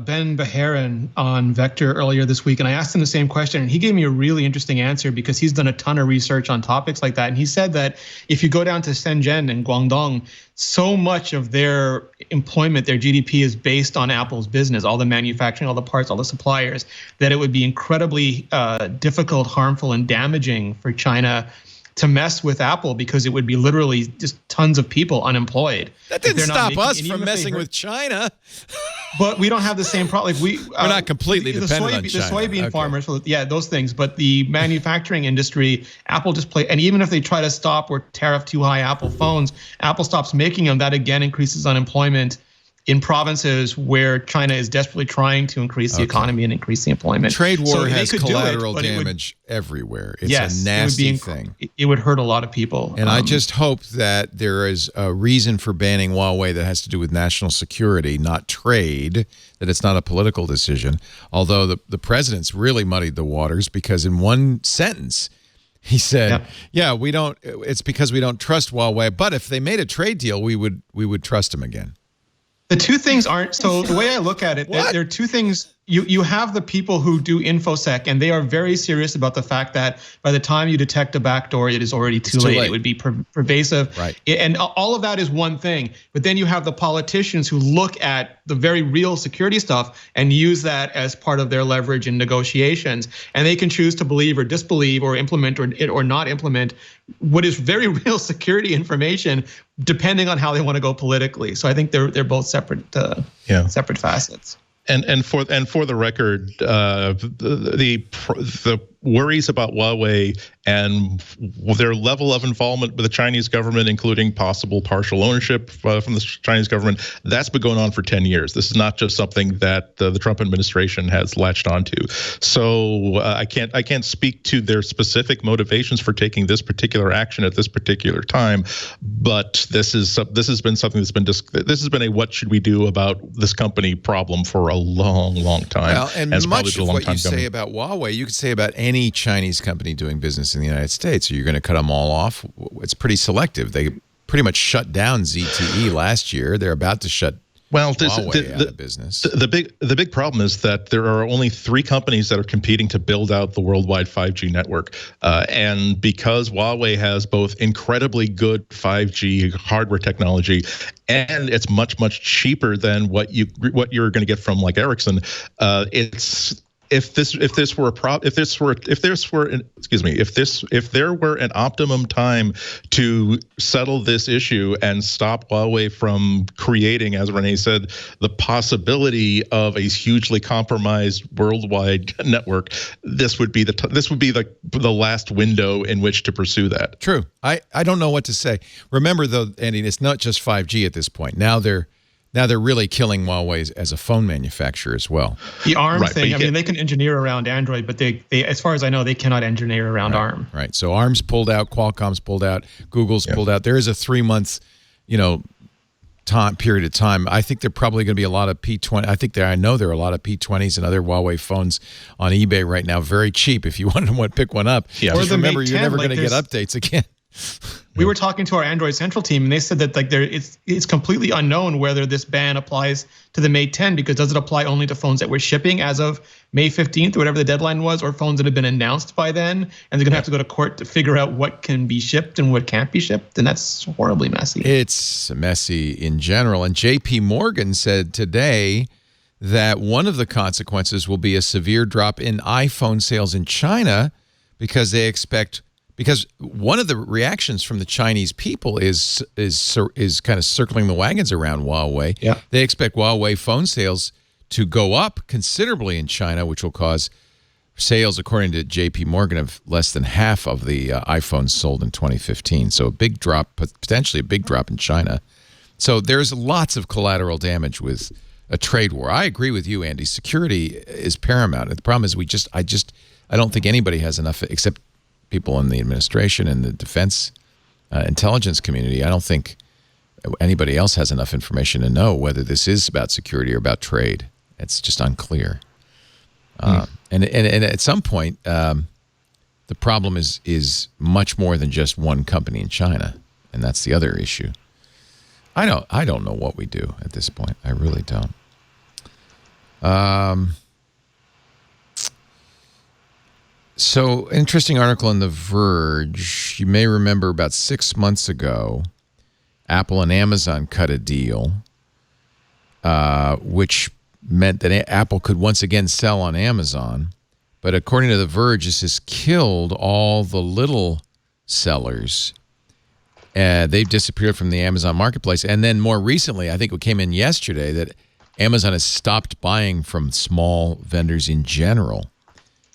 Ben Beharin on Vector earlier this week, and I asked him the same question, and he gave me a really interesting answer because he's done a ton of research on topics like that. And he said that if you go down to Shenzhen and Guangdong, so much of their employment, their GDP is based on Apple's business, all the manufacturing, all the parts, all the suppliers, that it would be incredibly difficult, harmful, and damaging for China to mess with Apple because it would be literally just tons of people unemployed. That didn't stop us from messing with China. But we don't have the same problem. Like we're not completely dependent on China. The soybean farmers, those things. But the manufacturing industry, Apple just and even if they try to stop or tariff too high Apple phones, Apple stops making them. That again increases unemployment in provinces where China is desperately trying to increase the economy and increase the employment. Trade war has collateral damage everywhere. It's a nasty thing. It would hurt a lot of people. And I just hope that there is a reason for banning Huawei that has to do with national security, not trade, that it's not a political decision. Although the president's really muddied the waters because in one sentence, he said, it's because we don't trust Huawei, but if they made a trade deal, we would trust them again. The two things aren't, so the way I look at it, there are two things you have the people who do InfoSec, and they are very serious about the fact that by the time you detect a backdoor, it is already too late. It would be pervasive. Right. And all of that is one thing. But then you have the politicians who look at the very real security stuff and use that as part of their leverage in negotiations. And they can choose to believe or disbelieve or implement or not implement what is very real security information, depending on how they want to go politically. So I think they're both separate separate facets. And for the record, the worries about Huawei and their level of involvement with the Chinese government, including possible partial ownership from the Chinese government, that's been going on for 10 years. This is not just something that the Trump administration has latched onto. So I can't speak to their specific motivations for taking this particular action at this particular time, but this has been something this has been a what should we do about this company problem for a long time. Well, and much of what you say about Huawei, you could say about any Chinese company doing business in the United States. Are you going to cut them all off? It's pretty selective. They pretty much shut down ZTE last year. They're about to shut Huawei out of business. The big problem is that there are only 3 companies that are competing to build out the worldwide 5G network, and because Huawei has both incredibly good 5G hardware technology, and it's much cheaper than what you're going to get from like Ericsson. If there were an optimum time to settle this issue and stop Huawei from creating, as Rene said, the possibility of a hugely compromised worldwide network, this would be the last window in which to pursue that. True. I don't know what to say. Remember though, Andy, it's not just 5G at this point. Now they're really killing Huawei as a phone manufacturer as well. The ARM thing, I mean, they can engineer around Android, but they, as far as I know, they cannot engineer around ARM. Right. So ARM's pulled out, Qualcomm's pulled out, Google's pulled out. There is a 3-month, period of time. I think there are probably going to be a lot of P20. I know there are a lot of P20s and other Huawei phones on eBay right now, very cheap. If you want to pick one up, just remember you're never going to get updates again. We were talking to our Android Central team, and they said that it's completely unknown whether this ban applies to the Mate 10, because does it apply only to phones that were shipping as of May 15th or whatever the deadline was, or phones that have been announced by then, and they're going to have to go to court to figure out what can be shipped and what can't be shipped, and that's horribly messy. It's messy in general, and JP Morgan said today that one of the consequences will be a severe drop in iPhone sales in China because one of the reactions from the Chinese people is kind of circling the wagons around Huawei. Yeah. They expect Huawei phone sales to go up considerably in China, which will cause sales, according to JP Morgan, of less than half of the iPhones sold in 2015. So a big drop, potentially a big drop in China. So there's lots of collateral damage with a trade war. I agree with you, Andy. Security is paramount. And the problem is I don't think anybody has enough, except people in the administration and the defense intelligence community. I don't think anybody else has enough information to know whether this is about security or about trade. It's just unclear. And at some point, the problem is much more than just one company in China, and that's the other issue. I don't know what we do at this point. I really don't. So, interesting article in The Verge. You may remember about 6 months ago, Apple and Amazon cut a deal, which meant that Apple could once again sell on Amazon. But according to The Verge, this has killed all the little sellers. They've disappeared from the Amazon marketplace. And then more recently, I think it came in yesterday, that Amazon has stopped buying from small vendors in general.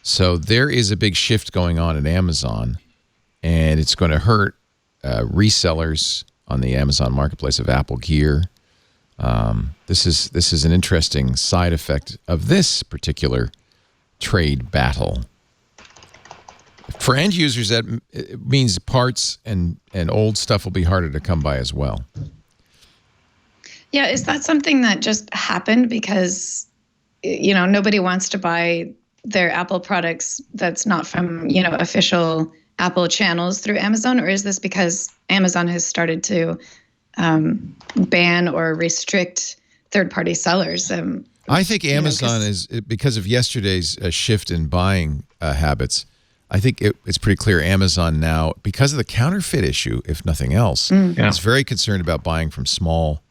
So there is a big shift going on at Amazon, and it's going to hurt resellers on the Amazon marketplace of Apple gear. This is an interesting side effect of this particular trade battle. For end users, that means parts and old stuff will be harder to come by as well. Yeah, is that something that just happened because, nobody wants to buy their Apple products that's not from, official Apple channels through Amazon? Or is this because Amazon has started to ban or restrict third-party sellers? I think Amazon is, because of yesterday's shift in buying habits, I think it's pretty clear Amazon now, because of the counterfeit issue, if nothing else, is very concerned about buying from small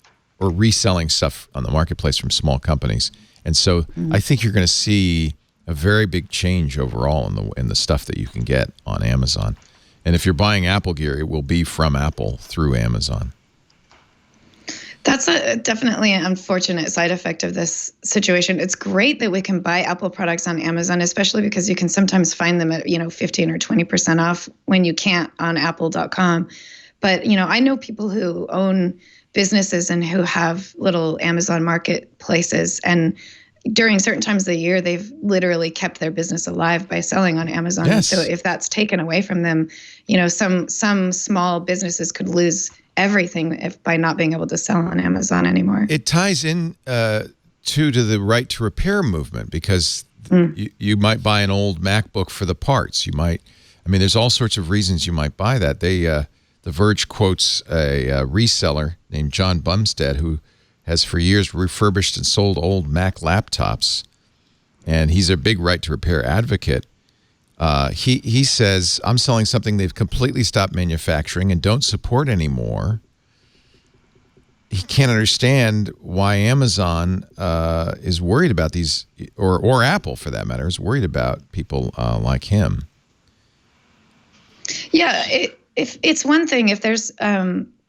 or reselling stuff on the marketplace from small companies. And so I think you're going to see a very big change overall in the stuff that you can get on Amazon. And if you're buying Apple gear, it will be from Apple through Amazon. That's definitely an unfortunate side effect of this situation. It's great that we can buy Apple products on Amazon, especially because you can sometimes find them at 15 or 20% off when you can't on apple.com. But I know people who own businesses and who have little Amazon marketplaces, and during certain times of the year, they've literally kept their business alive by selling on Amazon. Yes. So if that's taken away from them, some small businesses could lose everything by not being able to sell on Amazon anymore. It ties in to the right to repair movement, because you might buy an old MacBook for the parts. There's all sorts of reasons you might buy that. The Verge quotes a reseller named John Bumstead, who has for years refurbished and sold old Mac laptops, and he's a big right to repair advocate. He says, I'm selling something they've completely stopped manufacturing and don't support anymore. He can't understand why Amazon is worried about these, or Apple for that matter, is worried about people like him. Yeah, if it's one thing if there's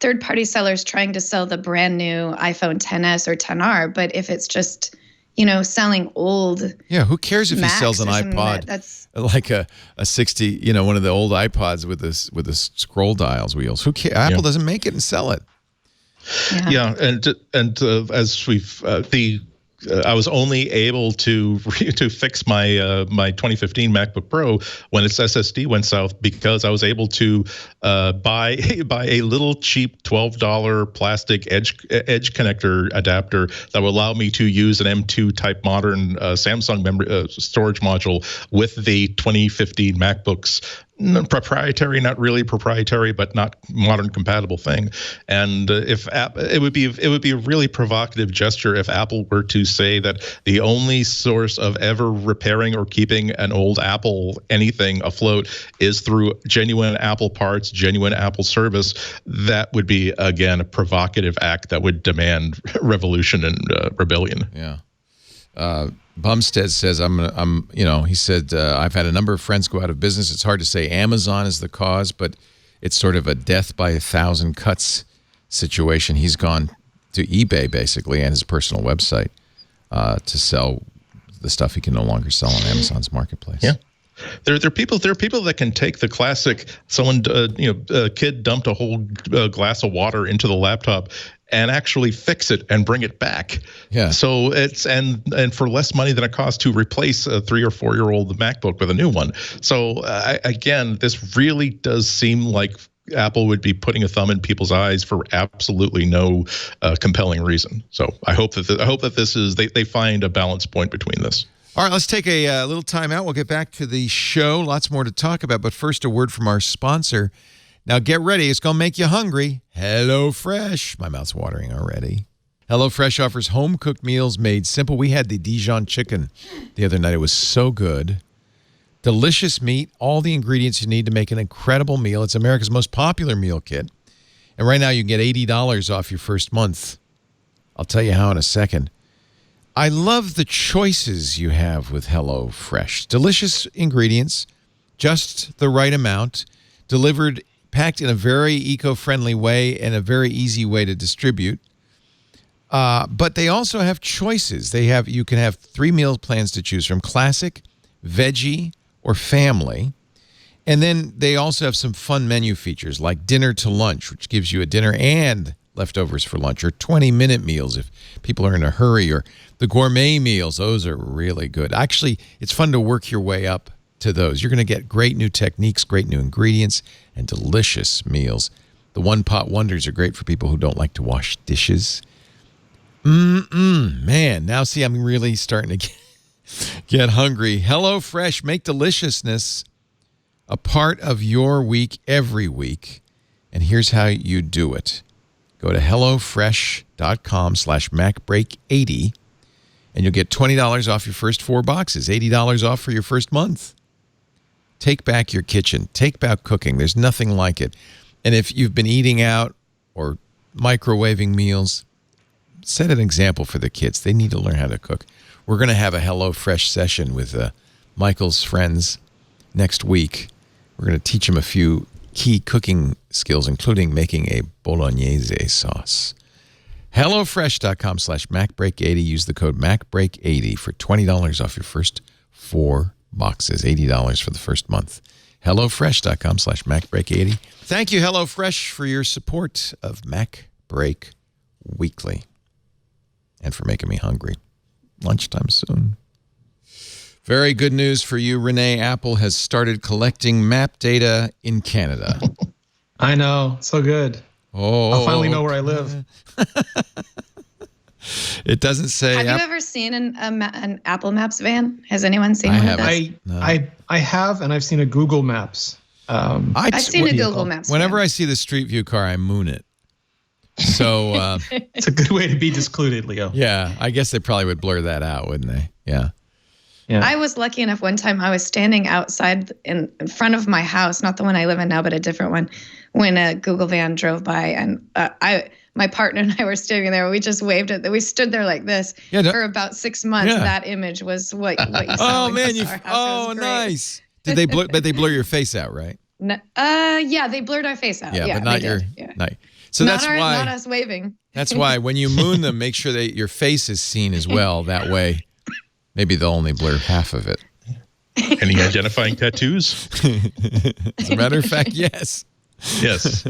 third-party sellers trying to sell the brand new iPhone XS or XR, but if it's just selling old. Yeah, who cares if he sells an iPod like a 60, one of the old iPods with the scroll dials wheels? Who cares? Apple doesn't make it and sell it. Yeah, and as we've I was only able to fix my my 2015 MacBook Pro when its SSD went south, because I was able to buy a little cheap $12 plastic edge connector adapter that will allow me to use an M2 type modern Samsung memory storage module with the 2015 MacBooks. Proprietary, not really proprietary, but not modern compatible thing. And it would be a really provocative gesture if Apple were to say that the only source of ever repairing or keeping an old Apple anything afloat is through genuine Apple parts, genuine Apple service. That would be, again, a provocative act that would demand revolution and rebellion. Yeah. Bumstead says, he said, I've had a number of friends go out of business. It's hard to say Amazon is the cause, but it's sort of a death by 1,000 cuts situation. He's gone to eBay, basically, and his personal website to sell the stuff he can no longer sell on Amazon's marketplace. Yeah. There are people that can take the classic, a kid dumped a whole glass of water into the laptop and actually fix it and bring it back. Yeah. So it's and for less money than it costs to replace a 3 or 4 year old MacBook with a new one. So again, this really does seem like Apple would be putting a thumb in people's eyes for absolutely no compelling reason. So I hope that this is they find a balance point between this. All right, let's take a little time out. We'll get back to the show. Lots more to talk about, but first a word from our sponsor. Now get ready. It's going to make you hungry. HelloFresh. My mouth's watering already. HelloFresh offers home-cooked meals made simple. We had the Dijon chicken the other night. It was so good. Delicious meat, all the ingredients you need to make an incredible meal. It's America's most popular meal kit. And right now you can get $80 off your first month. I'll tell you how in a second. I love the choices you have with HelloFresh. Delicious ingredients, just the right amount, delivered, packed in a very eco-friendly way and a very easy way to distribute. But they also have choices. You can have 3 meal plans to choose from: classic, veggie, or family. And then they also have some fun menu features like dinner to lunch, which gives you a dinner and leftovers for lunch, or 20-minute meals if people are in a hurry, or the gourmet meals. Those are really good. Actually, it's fun to work your way up to those. You're going to get great new techniques, great new ingredients, and delicious meals. The one-pot wonders are great for people who don't like to wash dishes. Man, now see, I'm really starting to get hungry. HelloFresh, make deliciousness a part of your week every week. And here's how you do it. Go to HelloFresh.com/MacBreak80 and you'll get $20 off your first 4 boxes, $80 off for your first month. Take back your kitchen. Take back cooking. There's nothing like it. And if you've been eating out or microwaving meals, set an example for the kids. They need to learn how to cook. We're going to have a HelloFresh session with Michael's friends next week. We're going to teach them a few key cooking skills, including making a bolognese sauce. HelloFresh.com/MacBreak80. Use the code MacBreak80 for $20 off your first 4 boxes, $80 for the first month. HelloFresh.com/MacBreak80. Thank you, HelloFresh, for your support of MacBreak Weekly and for making me hungry. Lunchtime soon. Very good news for you, Rene. Apple has started collecting map data in Canada. I know. So good. Oh, I'll finally know where I live. It doesn't say. Have you ever seen an Apple Maps van? Has anyone seen one of those? I have, and I've seen a Google Maps. I've seen a Google Maps. Whenever I see the Street View car, I moon it. So it's a good way to be discluded, Leo. Yeah, I guess they probably would blur that out, wouldn't they? Yeah. I was lucky enough one time I was standing outside in front of my house, not the one I live in now, but a different one, when a Google van drove by, and my partner and I were standing there. We just waved at. We stood there like this for about 6 months. Yeah. That image was what you saw. Oh man, nice. Did they blur? But they blur your face out, right? No, yeah, they blurred our face out. Yeah, but not your. Yeah. Night. So that's why not us waving. That's why when you moon them, make sure that your face is seen as well. That way, maybe they'll only blur half of it. Any identifying tattoos? As a matter of fact, yes. Yes.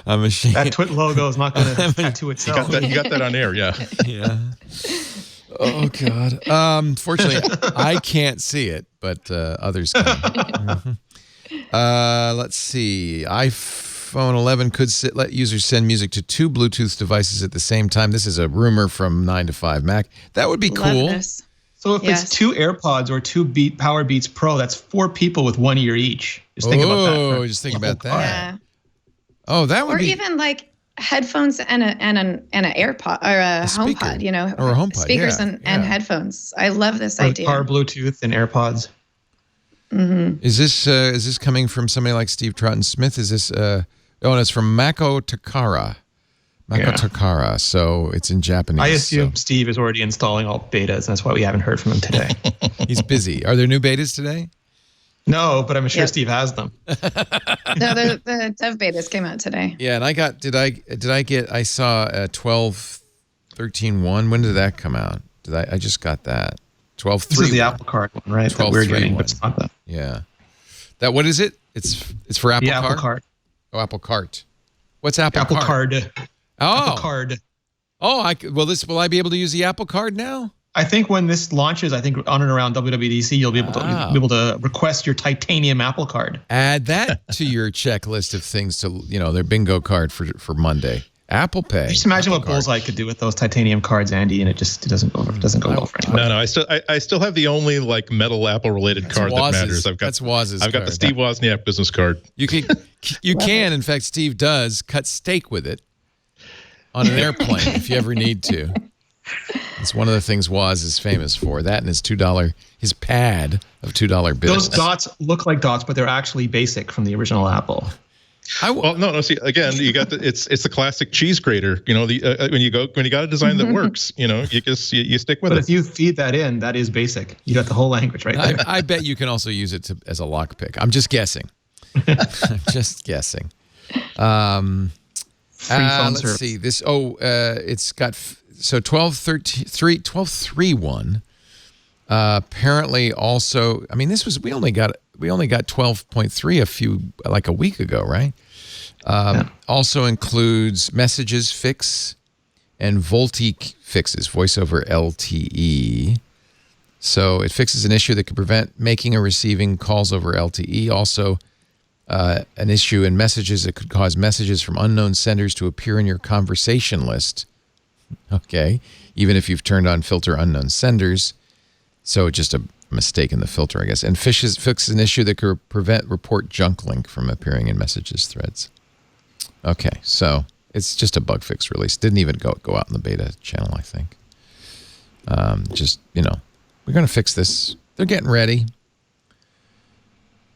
I'm ashamed. That Twit logo is not going to tattoo itself. You got that on air, yeah. Yeah. Oh, God. Fortunately, I can't see it, but others can. Let's see. iPhone 11 could let users send music to 2 Bluetooth devices at the same time. This is a rumor from 9 to 5 Mac. That would be cool. So if it's 2 AirPods or 2 Power Beats Pro, that's 4 people with 1 ear each. Just think about that. Oh, just think about that. Yeah. Oh, that would be. Or even like headphones and an AirPod or a HomePod, or a HomePod, speakers and headphones. I love this idea. Car Bluetooth and AirPods. Mm-hmm. Is this coming from somebody like Steve Troughton-Smith? Is this? And it's from Mako Takara. Takara. So it's in Japanese. I assume Steve is already installing all betas, and that's why we haven't heard from him today. He's busy. Are there new betas today? No, but I'm sure Steve has them. No, the dev betas came out today. Yeah, and I saw 12.13.1. When did that come out? I just got that. 12.3. This is the Apple Card one, right? 12, we're getting, but it's not that. Yeah. What is it? It's for Apple Card? Apple Card. Oh, Apple Cart. What's Apple Card? Oh. Apple Card. Oh, will I be able to use the Apple Card now? I think when this launches, on and around WWDC, you'll be able to request your titanium Apple Card. Add that to your checklist of things to their bingo card for Monday. Apple Pay. Just imagine what Bullseye could do with those titanium cards, Andy, and it doesn't go well for anyone. No, I still have the only metal Apple related card that matters. That's Woz's. I've got the Steve Wozniak business card. You can, in fact, Steve does cut steak with it on an airplane if you ever need to. It's one of the things Woz is famous for. That and his pad of $2 bills. Those dots look like dots, but they're actually basic from the original Apple. No. See, again, you got it's the classic cheese grater. When you got a design that works, you stick with it. But if you feed that in, that is basic. You got the whole language right there. I bet you can also use it as a lockpick. I'm just guessing. I'm just guessing. Let's see this. It's got 12.3.1. Apparently, also, I mean, we only got 12.3 a week ago, right? Also includes messages fix and VoLTE fixes, voice over LTE. So it fixes an issue that could prevent making or receiving calls over LTE. Also, an issue in messages that could cause messages from unknown senders to appear in your conversation list. Okay, even if you've turned on filter unknown senders. So just a mistake in the filter, I guess. And fixes an issue that could prevent report junk link from appearing in messages threads. Okay, so it's just a bug fix release. Didn't even go out in the beta channel, I think. Just, we're going to fix this. They're getting ready.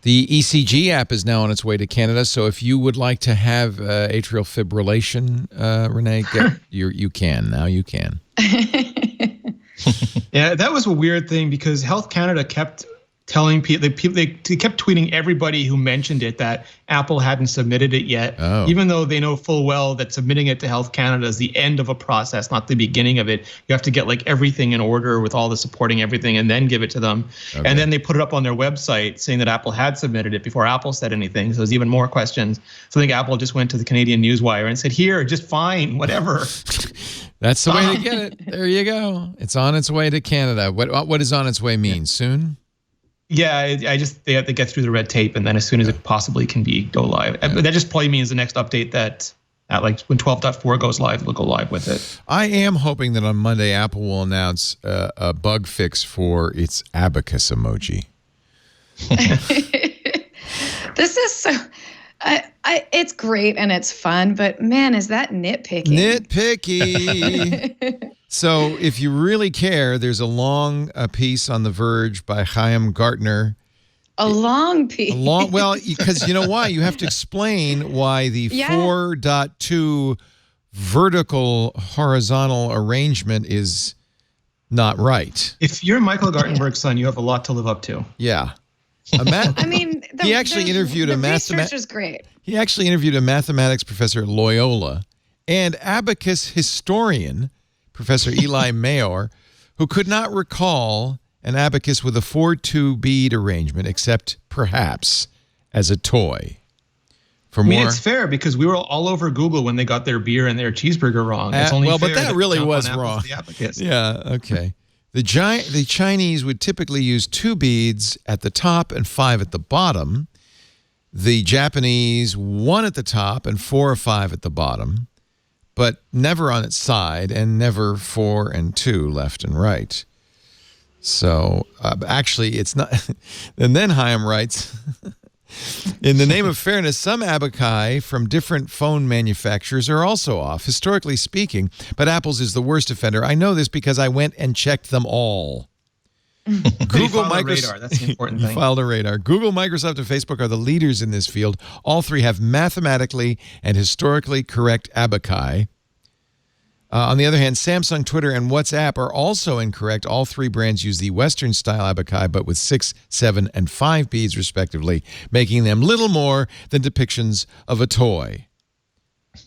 The Ecg app is now on its way to Canada, so if you would like to have atrial fibrillation, Rene, you can. Now you can. Yeah, that was a weird thing because Health Canada kept telling people, they kept tweeting everybody who mentioned it that Apple hadn't submitted it yet, even though they know full well that submitting it to Health Canada is the end of a process, not the beginning of it. You have to get like everything in order with all the supporting everything and then give it to them. Okay. And then they put it up on their website saying that Apple had submitted it before Apple said anything. So there's even more questions. So I think Apple just went to the Canadian Newswire and said, here, just fine, whatever. That's the way to get it. There you go. It's on its way to Canada. What does on its way mean? Soon? Yeah, they have to get through the red tape, and then as soon as it possibly can go live. Yeah. That just probably means the next update that like when 12.4 goes live, we'll go live with it. I am hoping that on Monday, Apple will announce a bug fix for its Abacus emoji. This is so... it's great and it's fun, but man, is that nitpicky. Nitpicky. So if you really care, there's a long piece on The Verge by Chaim Gartner. A long piece. Well, because you know why? You have to explain why the 4.2 vertical horizontal arrangement is not right. If you're Michael Gartenberg's son, you have a lot to live up to. Yeah. I mean, he actually interviewed research is great. He actually interviewed a mathematics professor at Loyola and Abacus historian, Professor Eli Mayor, who could not recall an abacus with a 4-2 bead arrangement, except perhaps as a toy. It's fair because we were all over Google when they got their beer and their cheeseburger wrong. It's only fair but that really was wrong. Yeah, okay. The Chinese would typically use 2 beads at the top and 5 at the bottom. The Japanese 1 at the top and 4 or 5 at the bottom, but never on its side and never 4 and 2 left and right. So actually it's not. And then Chaim writes, in the name of fairness, some abaci from different phone manufacturers are also off, historically speaking, but Apple's is the worst offender. I know this because I went and checked them all. Google, Microsoft, that's the important thing. Filed a radar. Google, Microsoft, and Facebook are the leaders in this field. All three have mathematically and historically correct abaci. On the other hand, Samsung, Twitter, and WhatsApp are also incorrect. All three brands use the Western-style abaci, but with 6, 7, and 5 beads, respectively, making them little more than depictions of a toy.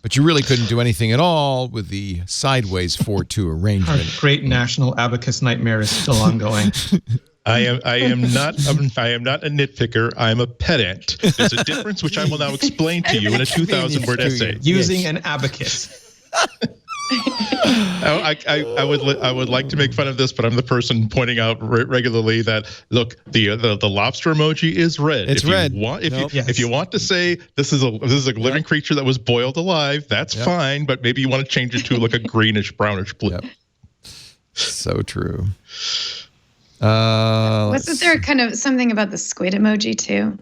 But you really couldn't do anything at all with the sideways 4-2 arrangement. Our great national abacus nightmare is still ongoing. I am not a nitpicker. I'm a pedant. There's a difference which I will now explain to you in a 2,000-word essay. Using an abacus. I would like to make fun of this, but I'm the person pointing out regularly that look, the lobster emoji is red. It's red. If you want to say this is a living creature that was boiled alive, that's fine. But maybe you want to change it to like a greenish brownish blue. Yep. So true. Wasn't there kind of something about the squid emoji too?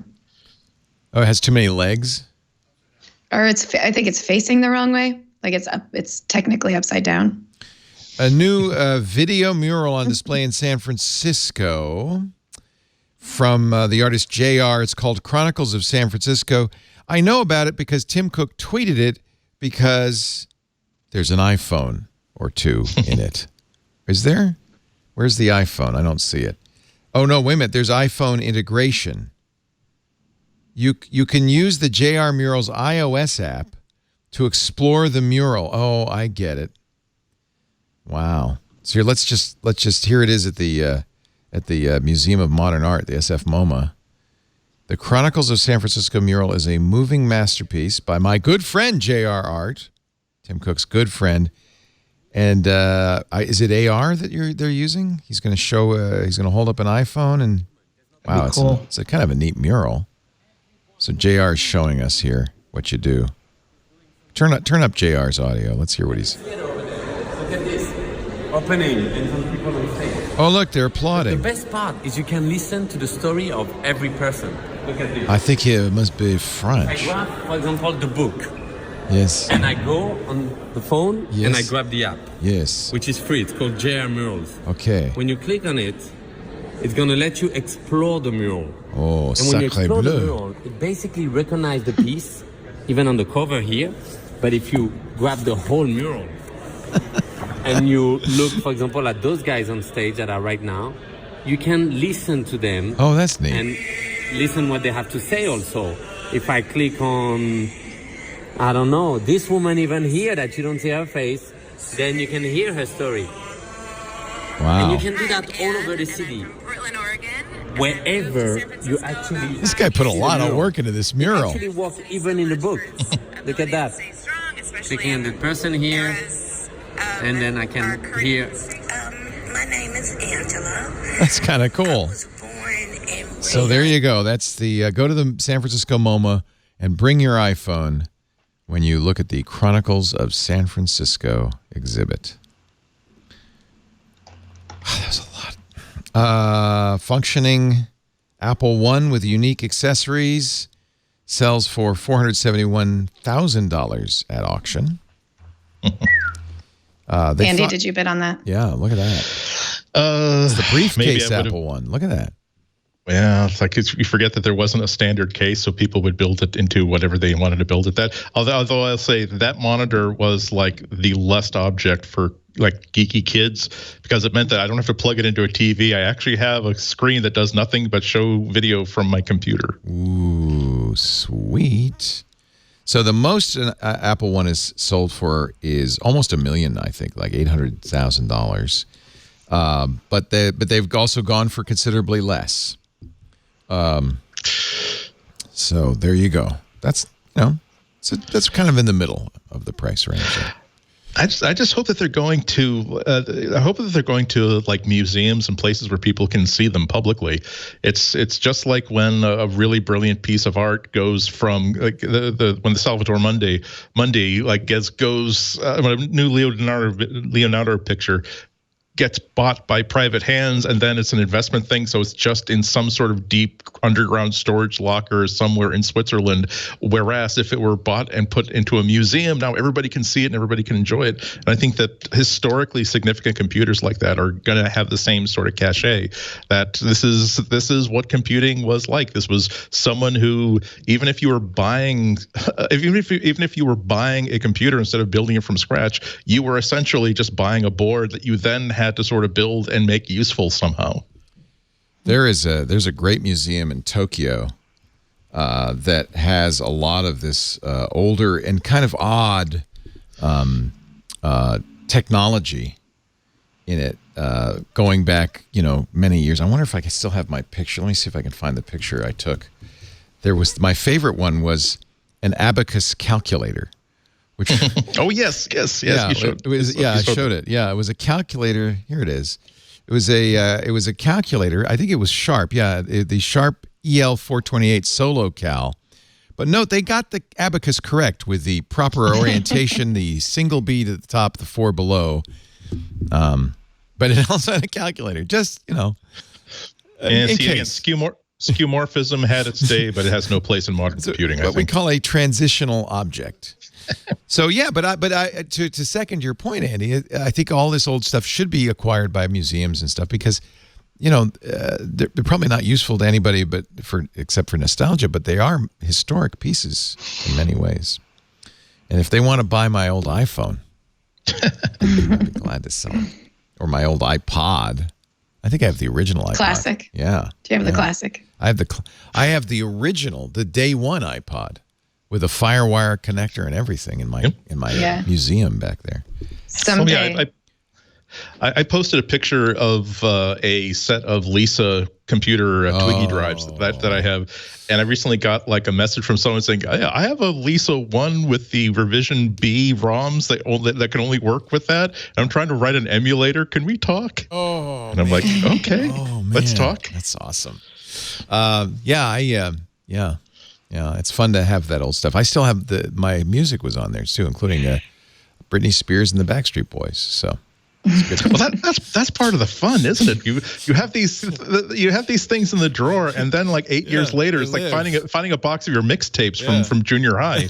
Oh, it has too many legs. Or I think it's facing the wrong way. Like it's technically upside down. A new video mural on display in San Francisco from the artist JR. It's called Chronicles of San Francisco. I know about it because Tim Cook tweeted it because there's an iPhone or two in it. Is there? Where's the iPhone? I don't see it. Oh, no, wait a minute. There's iPhone integration. You can use the JR Mural's iOS app to explore the mural. Oh, I get it. Wow. So here, let's just here it is at the Museum of Modern Art, the SF MoMA. The Chronicles of San Francisco mural is a moving masterpiece by my good friend JR Art, Tim Cook's good friend. And is it AR that they're using? He's going to show. He's going to hold up an iPhone and wow, cool. It's a kind of a neat mural. So JR is showing us here what you do. Turn up JR's audio. Let's hear what he's. Look at this. Opening and some people on stage. Oh, look, they're applauding. The best part is you can listen to the story of every person. Look at this. I think it must be French. I grab, for example, the book. Yes. And I go on the phone and I grab the app. Yes. Which is free. It's called JR Murals. Okay. When you click on it, it's going to let you explore the mural. Oh, and when you sacré explore the bleu. mural, it basically recognizes the piece, even on the cover here. But if you grab the whole mural and you look, for example, at those guys on stage that are right now, you can listen to them. Oh, that's neat. And listen what they have to say also. If I click on, I don't know, this woman even here that you don't see her face, then you can hear her story. Wow. And you can do that all over the city. Portland, Oregon. Wherever you actually... This guy put a lot of work into this mural. You actually walk even in the book. Look at that. Clicking on the person here, and then I can hear... my name is Angela. That's kind of cool. So there you go. That's the go to the San Francisco MoMA and bring your iPhone when you look at the Chronicles of San Francisco exhibit. There's a lot. Functioning Apple One with unique accessories sells for $471,000 at auction. Andy, did you bid on that? Yeah, look at that. It's the briefcase Apple One. Look at that. Yeah, it's like you forget that there wasn't a standard case, so people would build it into whatever they wanted to build it that. Although I'll say that monitor was like the lust object for like geeky kids, because it meant that I don't have to plug it into a TV. I actually have a screen that does nothing but show video from my computer. Ooh, sweet. So the most an Apple One is sold for is almost $1 million, I think, like $800,000. But they've also gone for considerably less. So there you go. That's that's kind of in the middle of the price range. So. I just hope that they're going to. I hope that they're going to like museums and places where people can see them publicly. It's just like when a really brilliant piece of art goes from like when the Salvatore Mundi like goes when a new Leonardo picture gets bought by private hands, and then it's an investment thing, so it's just in some sort of deep underground storage locker somewhere in Switzerland. Whereas if it were bought and put into a museum, now everybody can see it and everybody can enjoy it. And I think that historically significant computers like that are going to have the same sort of cachet. That this is what computing was like. This was someone who, even if you were buying a computer instead of building it from scratch, you were essentially just buying a board that you then had to sort of build and make useful somehow. There's a great museum in Tokyo that has a lot of this older and kind of odd technology in it, going back many years. I wonder if I can still have my picture. Let me see if I can find the picture I took. My favorite one was an Abacus calculator. Which, oh yes, yeah, you showed, I showed it. Yeah, it was a calculator. Here it is. It was a calculator. I think it was Sharp. Yeah, the Sharp EL428 Solo Cal. But note, they got the abacus correct with the proper orientation, the single bead at the top, the 4 below. But it also had a calculator. Just and skeuomorphism had its day, but it has no place in modern computing. What we call a transitional object. So yeah, but to second your point, Andy, I think all this old stuff should be acquired by museums and stuff because, they're probably not useful to anybody, except for nostalgia. But they are historic pieces in many ways. And if they want to buy my old iPhone, I'd be glad to sell it, or my old iPod. I think I have the original iPod. Classic. Yeah. Do you have the classic? I have the original, the day one iPod. With a FireWire connector and everything in my museum back there. Someday. Oh, yeah, I posted a picture of a set of Lisa computer Twiggy drives that I have, and I recently got like a message from someone saying, I have a Lisa 1 with the revision B ROMs that can only work with that. And I'm trying to write an emulator. Can we talk? And I'm like, okay, let's talk. That's awesome. Yeah, it's fun to have that old stuff. I still have my music was on there too, including Britney Spears and the Backstreet Boys. So Well, that's part of the fun, isn't it? You have these things in the drawer, and then like 8 years later, it's like finding a box of your mixtapes from junior high.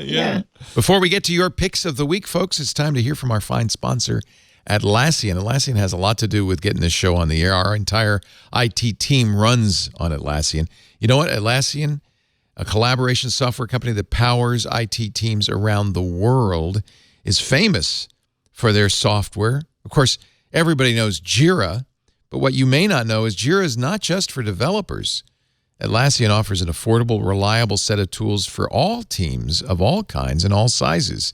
Yeah. Before we get to your picks of the week, folks, it's time to hear from our fine sponsor, Atlassian. Atlassian has a lot to do with getting this show on the air. Our entire IT team runs on Atlassian. You know what? Atlassian, a collaboration software company that powers IT teams around the world, is famous for their software. Of course, everybody knows Jira, but what you may not know is Jira is not just for developers. Atlassian offers an affordable, reliable set of tools for all teams of all kinds and all sizes.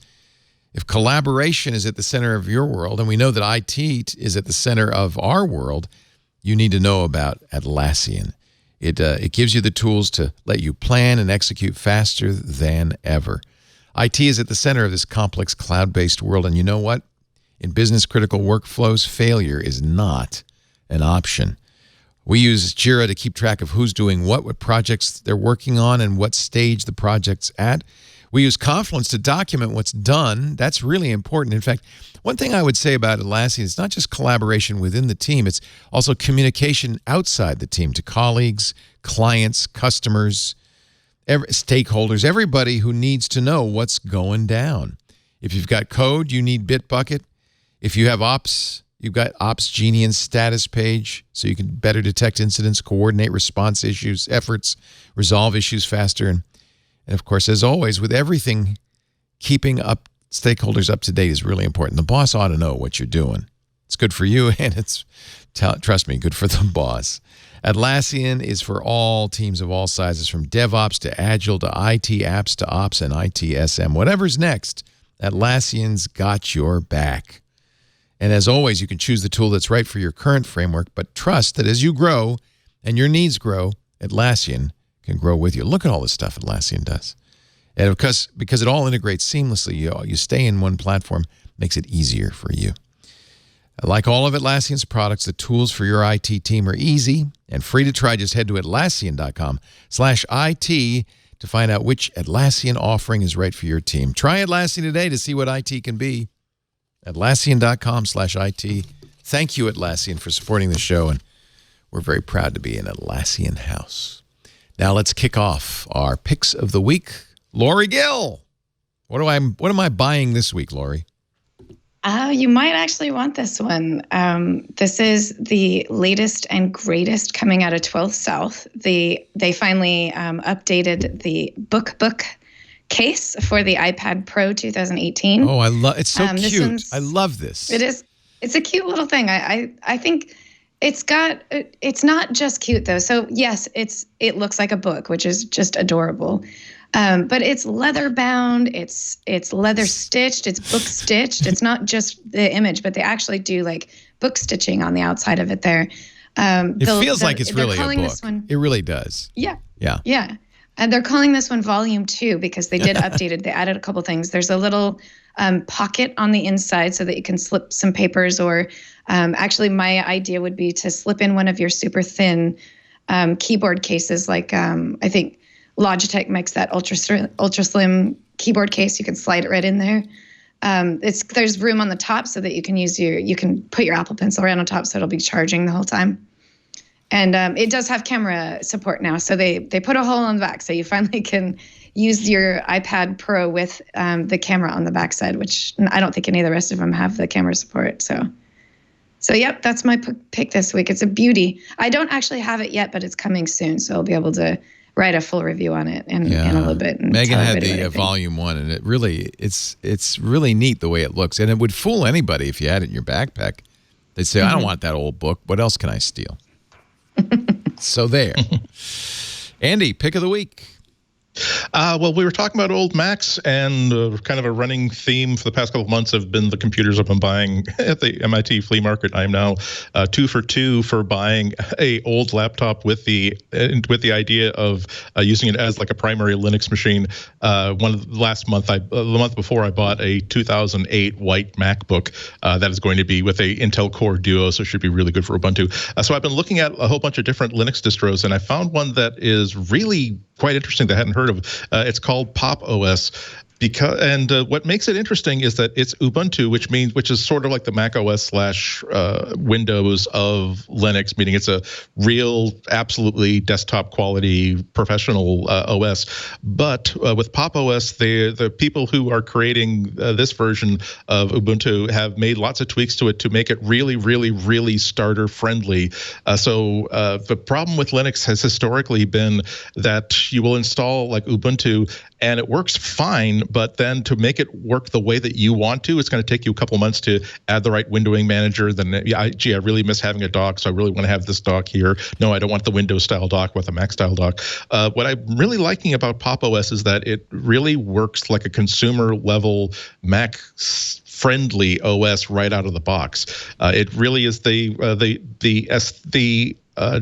If collaboration is at the center of your world, and we know that IT is at the center of our world, you need to know about Atlassian. It gives you the tools to let you plan and execute faster than ever. IT is at the center of this complex cloud-based world, and you know what? In business-critical workflows, failure is not an option. We use Jira to keep track of who's doing what projects they're working on, and what stage the project's at. We use Confluence to document what's done. That's really important. In fact, one thing I would say about Atlassian is not just collaboration within the team, it's also communication outside the team to colleagues, clients, customers, stakeholders, everybody who needs to know what's going down. If you've got code, you need Bitbucket. If you have ops, you've got Ops Genie and status page, so you can better detect incidents, coordinate response issues, efforts, resolve issues faster. And of course, as always, with everything, keeping up stakeholders up to date is really important. The boss ought to know what you're doing. It's good for you, and it's, trust me, good for the boss. Atlassian is for all teams of all sizes, from DevOps to Agile to IT apps to Ops and ITSM. Whatever's next, Atlassian's got your back. And as always, you can choose the tool that's right for your current framework, but trust that as you grow and your needs grow, Atlassian can grow with you. Look at all the stuff Atlassian does. And because it all integrates seamlessly, you stay in one platform, makes it easier for you. Like all of Atlassian's products, the tools for your IT team are easy and free to try. Just head to Atlassian.com/IT to find out which Atlassian offering is right for your team. Try Atlassian today to see what IT can be. Atlassian.com/IT. Thank you, Atlassian, for supporting the show, and we're very proud to be an Atlassian house. Now let's kick off our picks of the week. Lory Gill, what am I buying this week, Lory? You might actually want this one. This is the latest and greatest coming out of 12th South. They finally updated the BookBook case for the iPad Pro 2018. Oh, I love it's so cute. I love this. It is. It's a cute little thing. I think it's not just cute though. So yes, it looks like a book, which is just adorable. But it's leather bound, it's leather stitched, it's book stitched. It's not just the image, but they actually do like book stitching on the outside of it there. It feels like it's really a book. It really does. Yeah. Yeah. Yeah. And they're calling this one Volume 2 because they did update it. They added a couple things. There's a little pocket on the inside so that you can slip some papers, or actually my idea would be to slip in one of your super thin keyboard cases, like I think Logitech makes that ultra slim keyboard case. You can slide it right in there. There's room on the top so that you can put your Apple Pencil right on top, so it'll be charging the whole time. And it does have camera support now, so they put a hole on the back, so you finally can use your iPad Pro with the camera on the backside, which I don't think any of the rest of them have the camera support. So yep, that's my pick this week. It's a beauty. I don't actually have it yet, but it's coming soon, so I'll be able to write a full review on it in a little bit. And Megan had the Volume 1, and it's really neat the way it looks. And it would fool anybody if you had it in your backpack. They'd say, I don't want that old book. What else can I steal? So there. Andy, pick of the week. Well, we were talking about old Macs, and kind of a running theme for the past couple of months have been the computers I've been buying at the MIT flea market. I am now 2 for 2 for buying a old laptop with the idea of using it as like a primary Linux machine. The month before, I bought a 2008 white MacBook that is going to be with a Intel Core Duo, so it should be really good for Ubuntu. So I've been looking at a whole bunch of different Linux distros, and I found one that is really quite interesting that I hadn't heard of. It's called Pop! OS. What makes it interesting is that it's Ubuntu, which is sort of like the macOS / Windows of Linux, meaning it's a real, absolutely desktop quality professional OS. But with Pop! OS, the people who are creating this version of Ubuntu have made lots of tweaks to it to make it really, really, really starter friendly. So the problem with Linux has historically been that you will install like Ubuntu and it works fine, but then to make it work the way that you want to, it's going to take you a couple months to add the right windowing manager. Then, I really miss having a dock, so I really want to have this dock here. No, I don't want the Windows style dock, I want the Mac style dock. What I'm really liking about Pop! OS is that it really works like a consumer level Mac friendly OS right out of the box. It really is the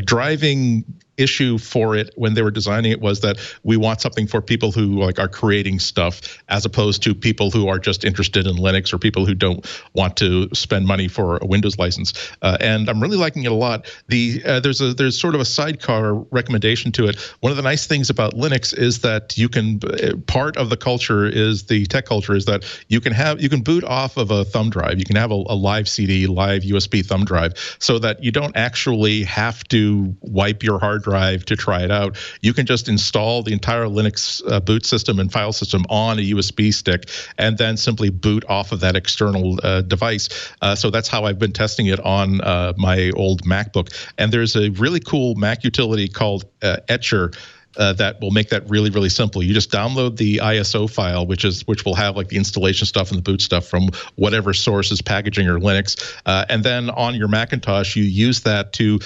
driving issue for it when they were designing it was that we want something for people who like are creating stuff as opposed to people who are just interested in Linux or people who don't want to spend money for a Windows license. And I'm really liking it a lot. There's sort of a sidecar recommendation to it. One of the nice things about Linux is that you can part of the culture is the tech culture is that you can boot off of a thumb drive. You can have a live CD, live USB thumb drive, so that you don't actually have to wipe your hard drive to try it out. You can just install the entire Linux boot system and file system on a USB stick and then simply boot off of that external device. So that's how I've been testing it on my old MacBook. And there's a really cool Mac utility called Etcher that will make that really, really simple. You just download the ISO file, which will have like the installation stuff and the boot stuff from whatever source is packaging your Linux. And then on your Macintosh, you use that to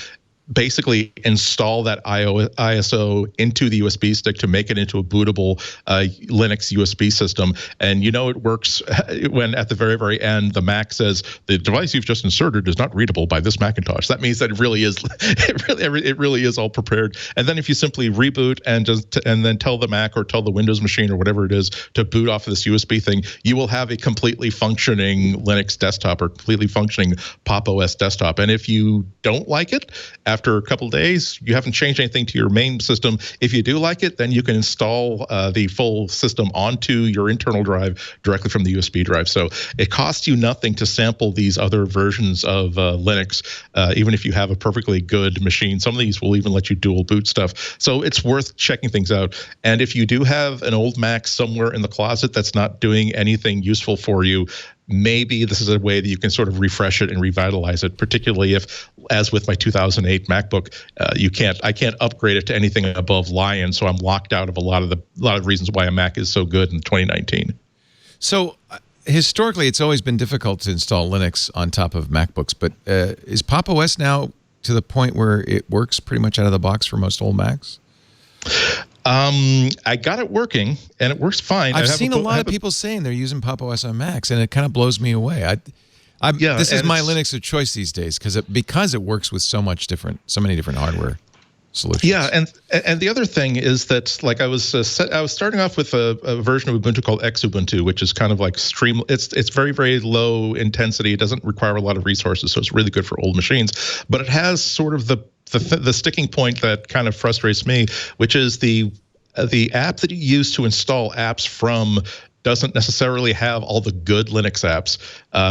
basically install that ISO into the USB stick to make it into a bootable Linux USB system. And it works when at the very, very end, the Mac says the device you've just inserted is not readable by this Macintosh. That means that it really is all prepared. And then if you simply reboot and then tell the Mac or tell the Windows machine or whatever it is to boot off of this USB thing, you will have a completely functioning Linux desktop or completely functioning Pop! OS desktop. And if you don't like it, after a couple of days, you haven't changed anything to your main system. If you do like it, then you can install the full system onto your internal drive directly from the USB drive. So it costs you nothing to sample these other versions of Linux, even if you have a perfectly good machine. Some of these will even let you dual boot stuff. So it's worth checking things out. And if you do have an old Mac somewhere in the closet that's not doing anything useful for you, maybe this is a way that you can sort of refresh it and revitalize it, particularly if, as with my 2008 MacBook, I can't upgrade it to anything above Lion, so I'm locked out of a lot of reasons why a Mac is so good in 2019. So historically, it's always been difficult to install Linux on top of MacBooks, but is Pop! OS now to the point where it works pretty much out of the box for most old Macs? I got it working, and it works fine. I've seen a lot of people saying they're using Pop! OS on Macs, and it kind of blows me away. This is my Linux of choice these days because it works with so many different hardware solutions. Yeah, and the other thing is that like I was starting off with a version of Ubuntu called Xubuntu, which is kind of like It's very, very low intensity. It doesn't require a lot of resources, so it's really good for old machines. But it has sort of the sticking point that kind of frustrates me, which is the app that you use to install apps from doesn't necessarily have all the good Linux apps.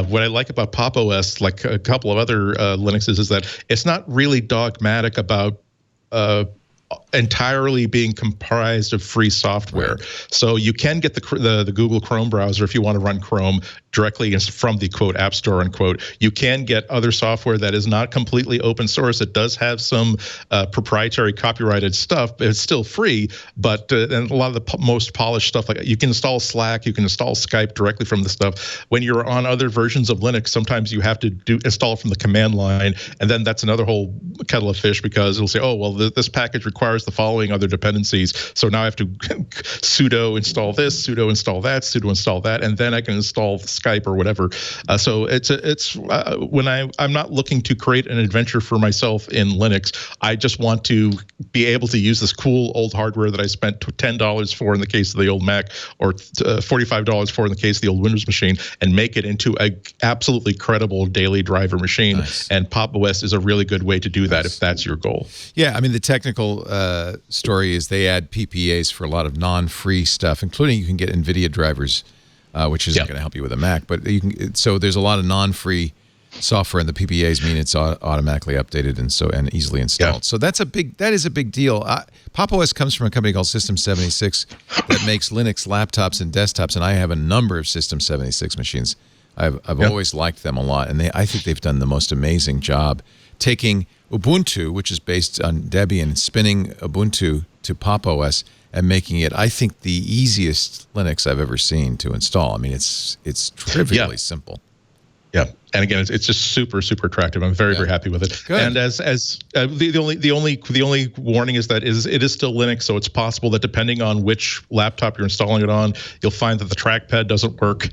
What I like about Pop! OS, like a couple of other Linuxes, is that it's not really dogmatic about entirely being comprised of free software. Right. So you can get the Google Chrome browser if you want to run Chrome directly from the quote app store unquote. You can get other software that is not completely open source. It does have some proprietary copyrighted stuff, but it's still free. But and a lot of the most polished stuff, like you can install Slack, you can install Skype directly from the stuff. When you're on other versions of Linux, sometimes you have to install from the command line, and then that's another whole kettle of fish because it'll say, oh well, this package requires the following other dependencies. So now I have to sudo install this, sudo install that, sudo install that, and then I can install Skype or whatever. So it's when I'm not looking to create an adventure for myself in Linux. I just want to be able to use this cool old hardware that I spent $10 for in the case of the old Mac, or $45 for in the case of the old Windows machine, and make it into a absolutely credible daily driver machine. Nice. And Pop! OS is a really good way to do that if that's your goal. Yeah, I mean the technical story is they add PPAs for a lot of non-free stuff, including you can get NVIDIA drivers, which isn't going to help you with a Mac. But you can. So there's a lot of non-free software, and the PPAs mean it's automatically updated and easily installed. Yeah. So that is a big deal. Pop! OS comes from a company called System 76 that makes Linux laptops and desktops, and I have a number of System 76 machines. I've always liked them a lot, and I think they've done the most amazing job taking Ubuntu, which is based on Debian, spinning Ubuntu to Pop! OS and making it, I think, the easiest Linux I've ever seen to install. I mean, it's trivially simple. Yeah, and again, it's just super, super attractive. I'm very, very happy with it. Good. And the only warning is that it is still Linux, so it's possible that depending on which laptop you're installing it on, you'll find that the trackpad doesn't work.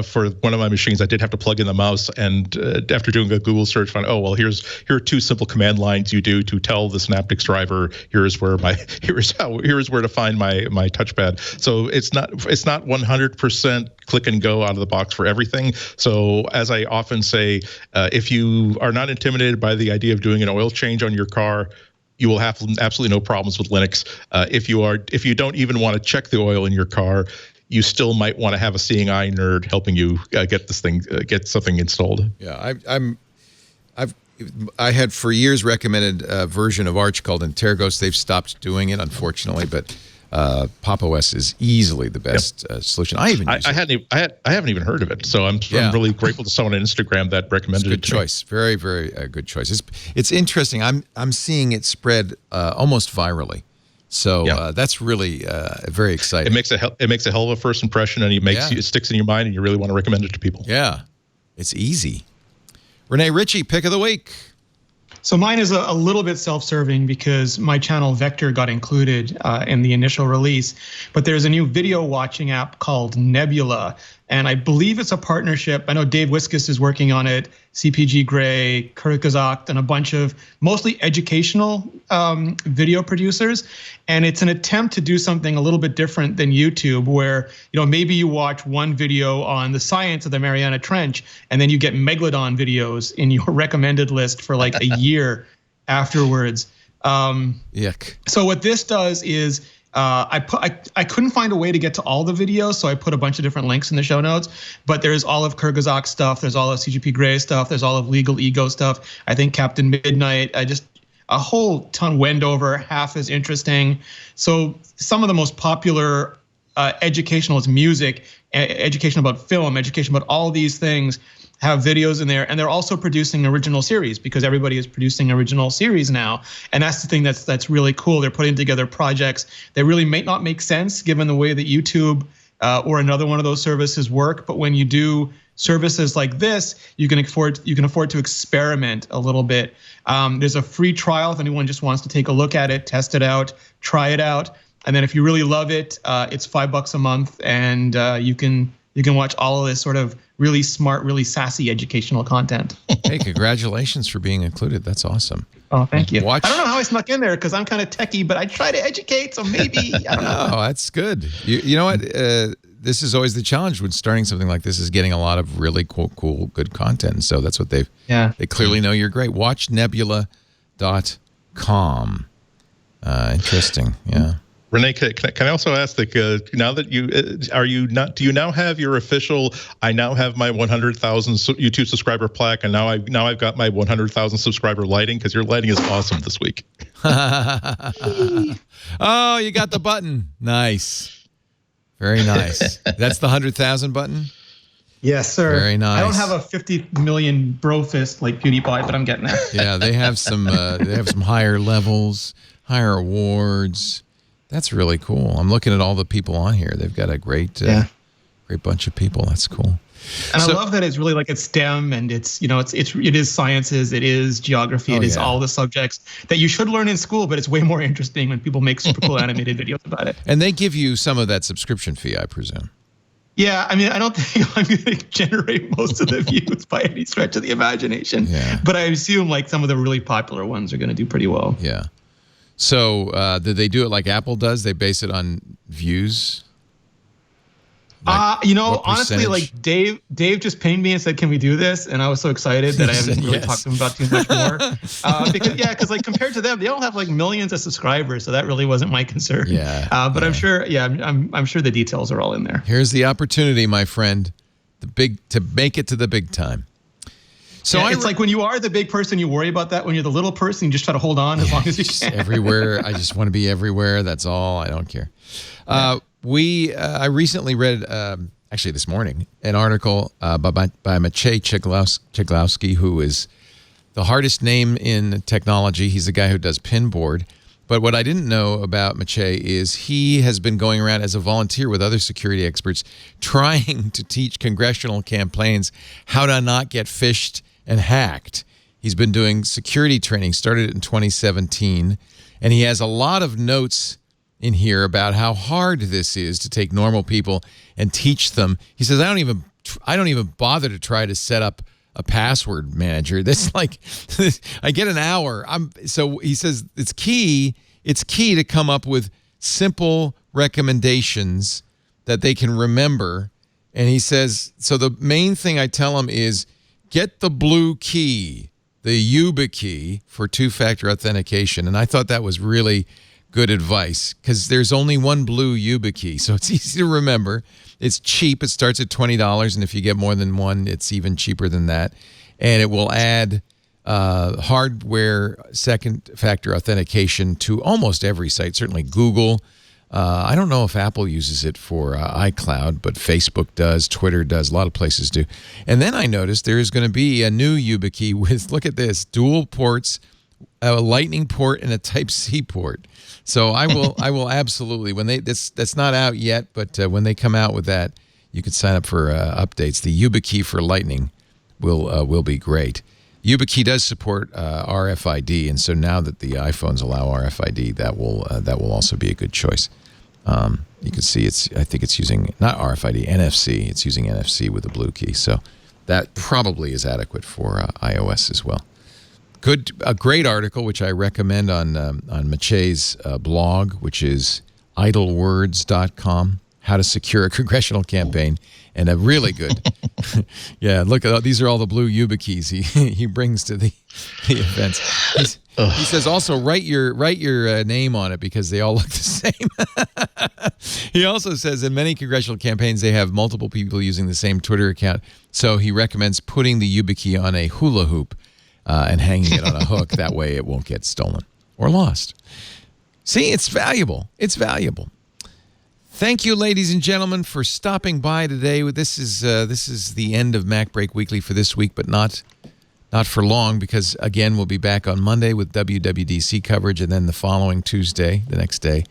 For one of my machines, I did have to plug in the mouse, and after doing a Google search, found here are two simple command lines you do to tell the Synaptics driver here's where to find my touchpad. So it's not 100% click and go out of the box for everything. So as I often say, if you are not intimidated by the idea of doing an oil change on your car, you will have absolutely no problems with Linux. If you don't even want to check the oil in your car, you still might want to have a seeing eye nerd helping you get something installed. Yeah, I had for years recommended a version of Arch called Intergos. They've stopped doing it, unfortunately, but Pop! OS is easily the best solution. I haven't even heard of it, so I'm really grateful to someone on Instagram that recommended it. Good choice, very, very good choice. It's interesting. I'm seeing it spread almost virally, so that's really very exciting. It makes a hell of a first impression, and it sticks in your mind, and you really want to recommend it to people. Yeah, it's easy. Rene Ritchie, pick of the week. So mine is a little bit self-serving because my channel Vector got included in the initial release, but there's a new video watching app called Nebula, and I believe it's a partnership. I know Dave Wiskus is working on it, CPG Grey, Kurkazakt, and a bunch of mostly educational video producers. And it's an attempt to do something a little bit different than YouTube, where maybe you watch one video on the science of the Mariana Trench, and then you get Megalodon videos in your recommended list for like a year afterwards. Yuck. So what this does is I couldn't find a way to get to all the videos, so I put a bunch of different links in the show notes. But there's all of Kurgazak stuff, there's all of CGP Grey stuff, there's all of Legal Ego stuff. I think Captain Midnight. A whole ton. Wendover, half as interesting. So some of the most popular educational is music, education about film, education about all these things have videos in there, and they're also producing original series because everybody is producing original series now, and that's the thing that's really cool. They're putting together projects that really may not make sense given the way that YouTube or another one of those services work, but when you do services like this, you can afford to experiment a little bit. There's a free trial if anyone just wants to take a look at it, test it out, try it out, and then if you really love it, it's $5 a month, and you can watch all of this sort of really smart, really sassy educational content. Hey, congratulations for being included. That's awesome. Oh, thank you. I don't know how I snuck in there because I'm kind of techie, but I try to educate, so maybe, I don't know. Oh, that's good. You know what? This is always the challenge when starting something like this, is getting a lot of really cool, good content. And so that's what they clearly know you're great. WatchNebula.com. Interesting. Yeah. Rene, can I also ask now that do you now have your official? I now have my 100,000 YouTube subscriber plaque, and now I've got my 100,000 subscriber lighting, because your lighting is awesome this week. Oh, you got the button. Nice, very nice. That's the 100,000 button. Yes, sir. Very nice. I don't have a 50 million bro fist like PewDiePie, but I'm getting there. Yeah, they have some higher levels, higher awards. That's really cool. I'm looking at all the people on here. They've got a great bunch of people. That's cool. And I love that it's really like it's STEM, and it is sciences, it is geography, it is all the subjects that you should learn in school, but it's way more interesting when people make super cool animated videos about it. And they give you some of that subscription fee, I presume. Yeah, I mean, I don't think I'm going to generate most of the views by any stretch of the imagination. Yeah. But I assume like some of the really popular ones are going to do pretty well. Yeah. So did they do it like Apple does? They base it on views? Honestly, like Dave just pinged me and said, "Can we do this?" And I was so excited that I haven't really talked to him about too much more. Because like compared to them, they don't have like millions of subscribers, so that really wasn't my concern. But I'm sure, I'm sure the details are all in there. Here's the opportunity, my friend, to make it to the big time. So it's like when you are the big person, you worry about that. When you're the little person, you just try to hold on as long as you can. Everywhere. I just want to be everywhere. That's all. I don't care. I recently read, actually this morning, an article by Maciej Czeglowski, who is the hardest name in technology. He's the guy who does Pinboard. But what I didn't know about Maciej is he has been going around as a volunteer with other security experts trying to teach congressional campaigns how to not get phished and hacked. He's been doing security training, started in 2017, and he has a lot of notes in here about how hard this is to take normal people and teach them. He says, I don't even bother to try to set up a password manager. This like I get an hour. So he says it's key to come up with simple recommendations that they can remember. And he says, so the main thing I tell them is get the blue key, the YubiKey for two-factor authentication. And I thought that was really good advice because there's only one blue YubiKey, so it's easy to remember. It's cheap. It starts at $20, and if you get more than one, it's even cheaper than that. And it will add hardware second-factor authentication to almost every site, certainly Google. I don't know if Apple uses it for iCloud, but Facebook does, Twitter does, a lot of places do. And then I noticed there is going to be a new YubiKey with, look at this, dual ports, a Lightning port and a Type-C port. So I will absolutely, when that's not out yet, but when they come out with that, you can sign up for updates. The YubiKey for Lightning will be great. YubiKey does support RFID, and so now that the iPhones allow RFID, that will also be a good choice. You can see I think it's using not RFID, NFC. It's using NFC with the blue key, so that probably is adequate for iOS as well. A great article which I recommend on Maciej's blog, which is idlewords.com. How to secure a congressional campaign, and a really good, look at these are all the blue YubiKeys he brings to the events. He says also write your name on it because they all look the same. He also says in many congressional campaigns they have multiple people using the same Twitter account, so he recommends putting the YubiKey on a hula hoop and hanging it on a hook. That way it won't get stolen or lost. See, it's valuable. It's valuable. Thank you, ladies and gentlemen, for stopping by today. This is the end of MacBreak Weekly for this week, but not for long, because again we'll be back on Monday with WWDC coverage, and then the following Tuesday, the next day,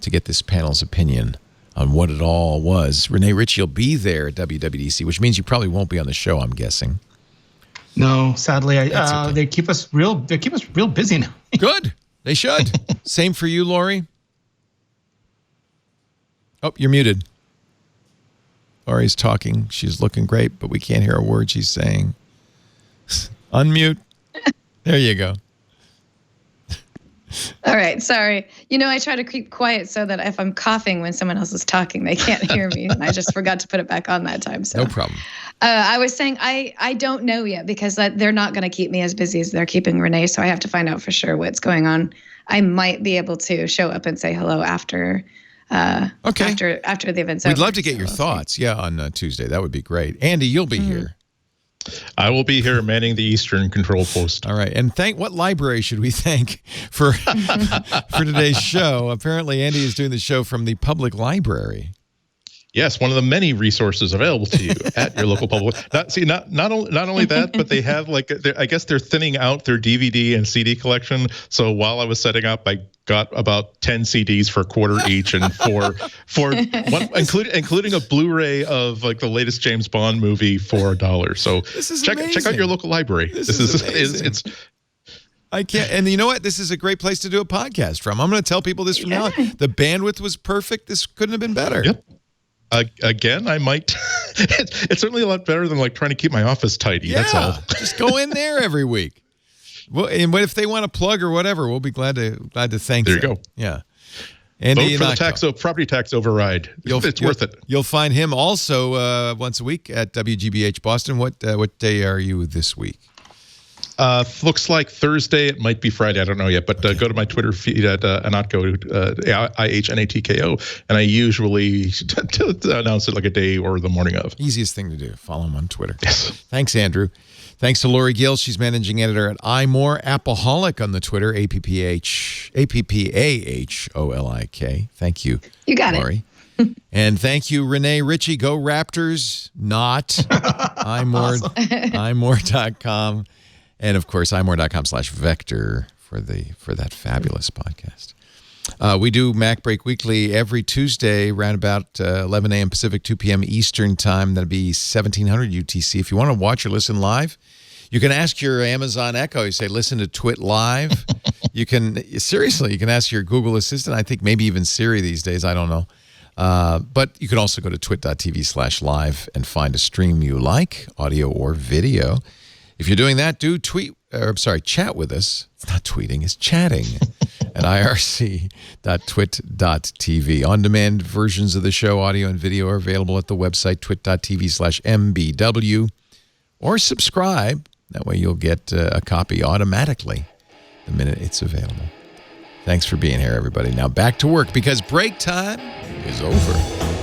to get this panel's opinion on what it all was. Rene Ritchie will be there at WWDC, which means you probably won't be on the show, I'm guessing. No, sadly, okay. They keep us real busy now. Good, they should. Same for you, Lory. Oh, you're muted. Lory's talking. She's looking great, but we can't hear a word she's saying. Unmute. There you go. All right. Sorry. I try to keep quiet so that if I'm coughing when someone else is talking, they can't hear me. And I just forgot to put it back on that time. So no problem. I was saying I don't know yet because they're not going to keep me as busy as they're keeping Rene. So I have to find out for sure what's going on. I might be able to show up and say hello after the event's over. We'd love to get your thoughts, on Tuesday. That would be great. Andy, you'll be here. I will be here manning the Eastern Control Post. All right. And what library should we thank for today's show? Apparently, Andy is doing the show from the public library. Yes, one of the many resources available to you at your local public. Not only that, but they have I guess they're thinning out their DVD and CD collection. So while I was setting up, I got about 10 CDs for a quarter each, and for one, including a Blu-ray of the latest James Bond movie for $1. So check out your local library. This is I can't, and you know what? This is a great place to do a podcast from. I'm going to tell people this from now on. The bandwidth was perfect. This couldn't have been better. Yep. Again, I might. It's certainly a lot better than trying to keep my office tidy. Yeah, that's all. Just go in there every week. Well, and if they want to plug or whatever, we'll be glad to thank them. There you go. Yeah. Andy Vote for the property tax override. It's worth it. You'll find him also once a week at WGBH Boston. What day are you this week? Looks like Thursday. It might be Friday. I don't know yet. But go to my Twitter feed at Anatko, IHNATKO, and I usually announce it like a day or the morning of. Easiest thing to do. Follow him on Twitter. Yes. Thanks, Andrew. Thanks to Lory Gill. She's managing editor at iMore. Appaholic on the Twitter. APPAHOLIK. Thank you. You got Lory. And thank you, Rene Ritchie. Go Raptors. Not iMore. iMore.com. And, of course, imore.com/vector for that fabulous podcast. We do MacBreak Weekly every Tuesday around about 11 a.m. Pacific, 2 p.m. Eastern Time. That'll be 1700 UTC. If you want to watch or listen live, you can ask your Amazon Echo. You say, listen to Twit Live. You can ask your Google Assistant. I think maybe even Siri these days. I don't know. But you can also go to twit.tv/live and find a stream you like, audio or video. If you're doing that, chat with us. It's not tweeting, it's chatting at irc.twit.tv. On-demand versions of the show, audio and video, are available at the website twit.tv/mbw, or subscribe. That way you'll get a copy automatically the minute it's available. Thanks for being here, everybody. Now back to work, because break time is over.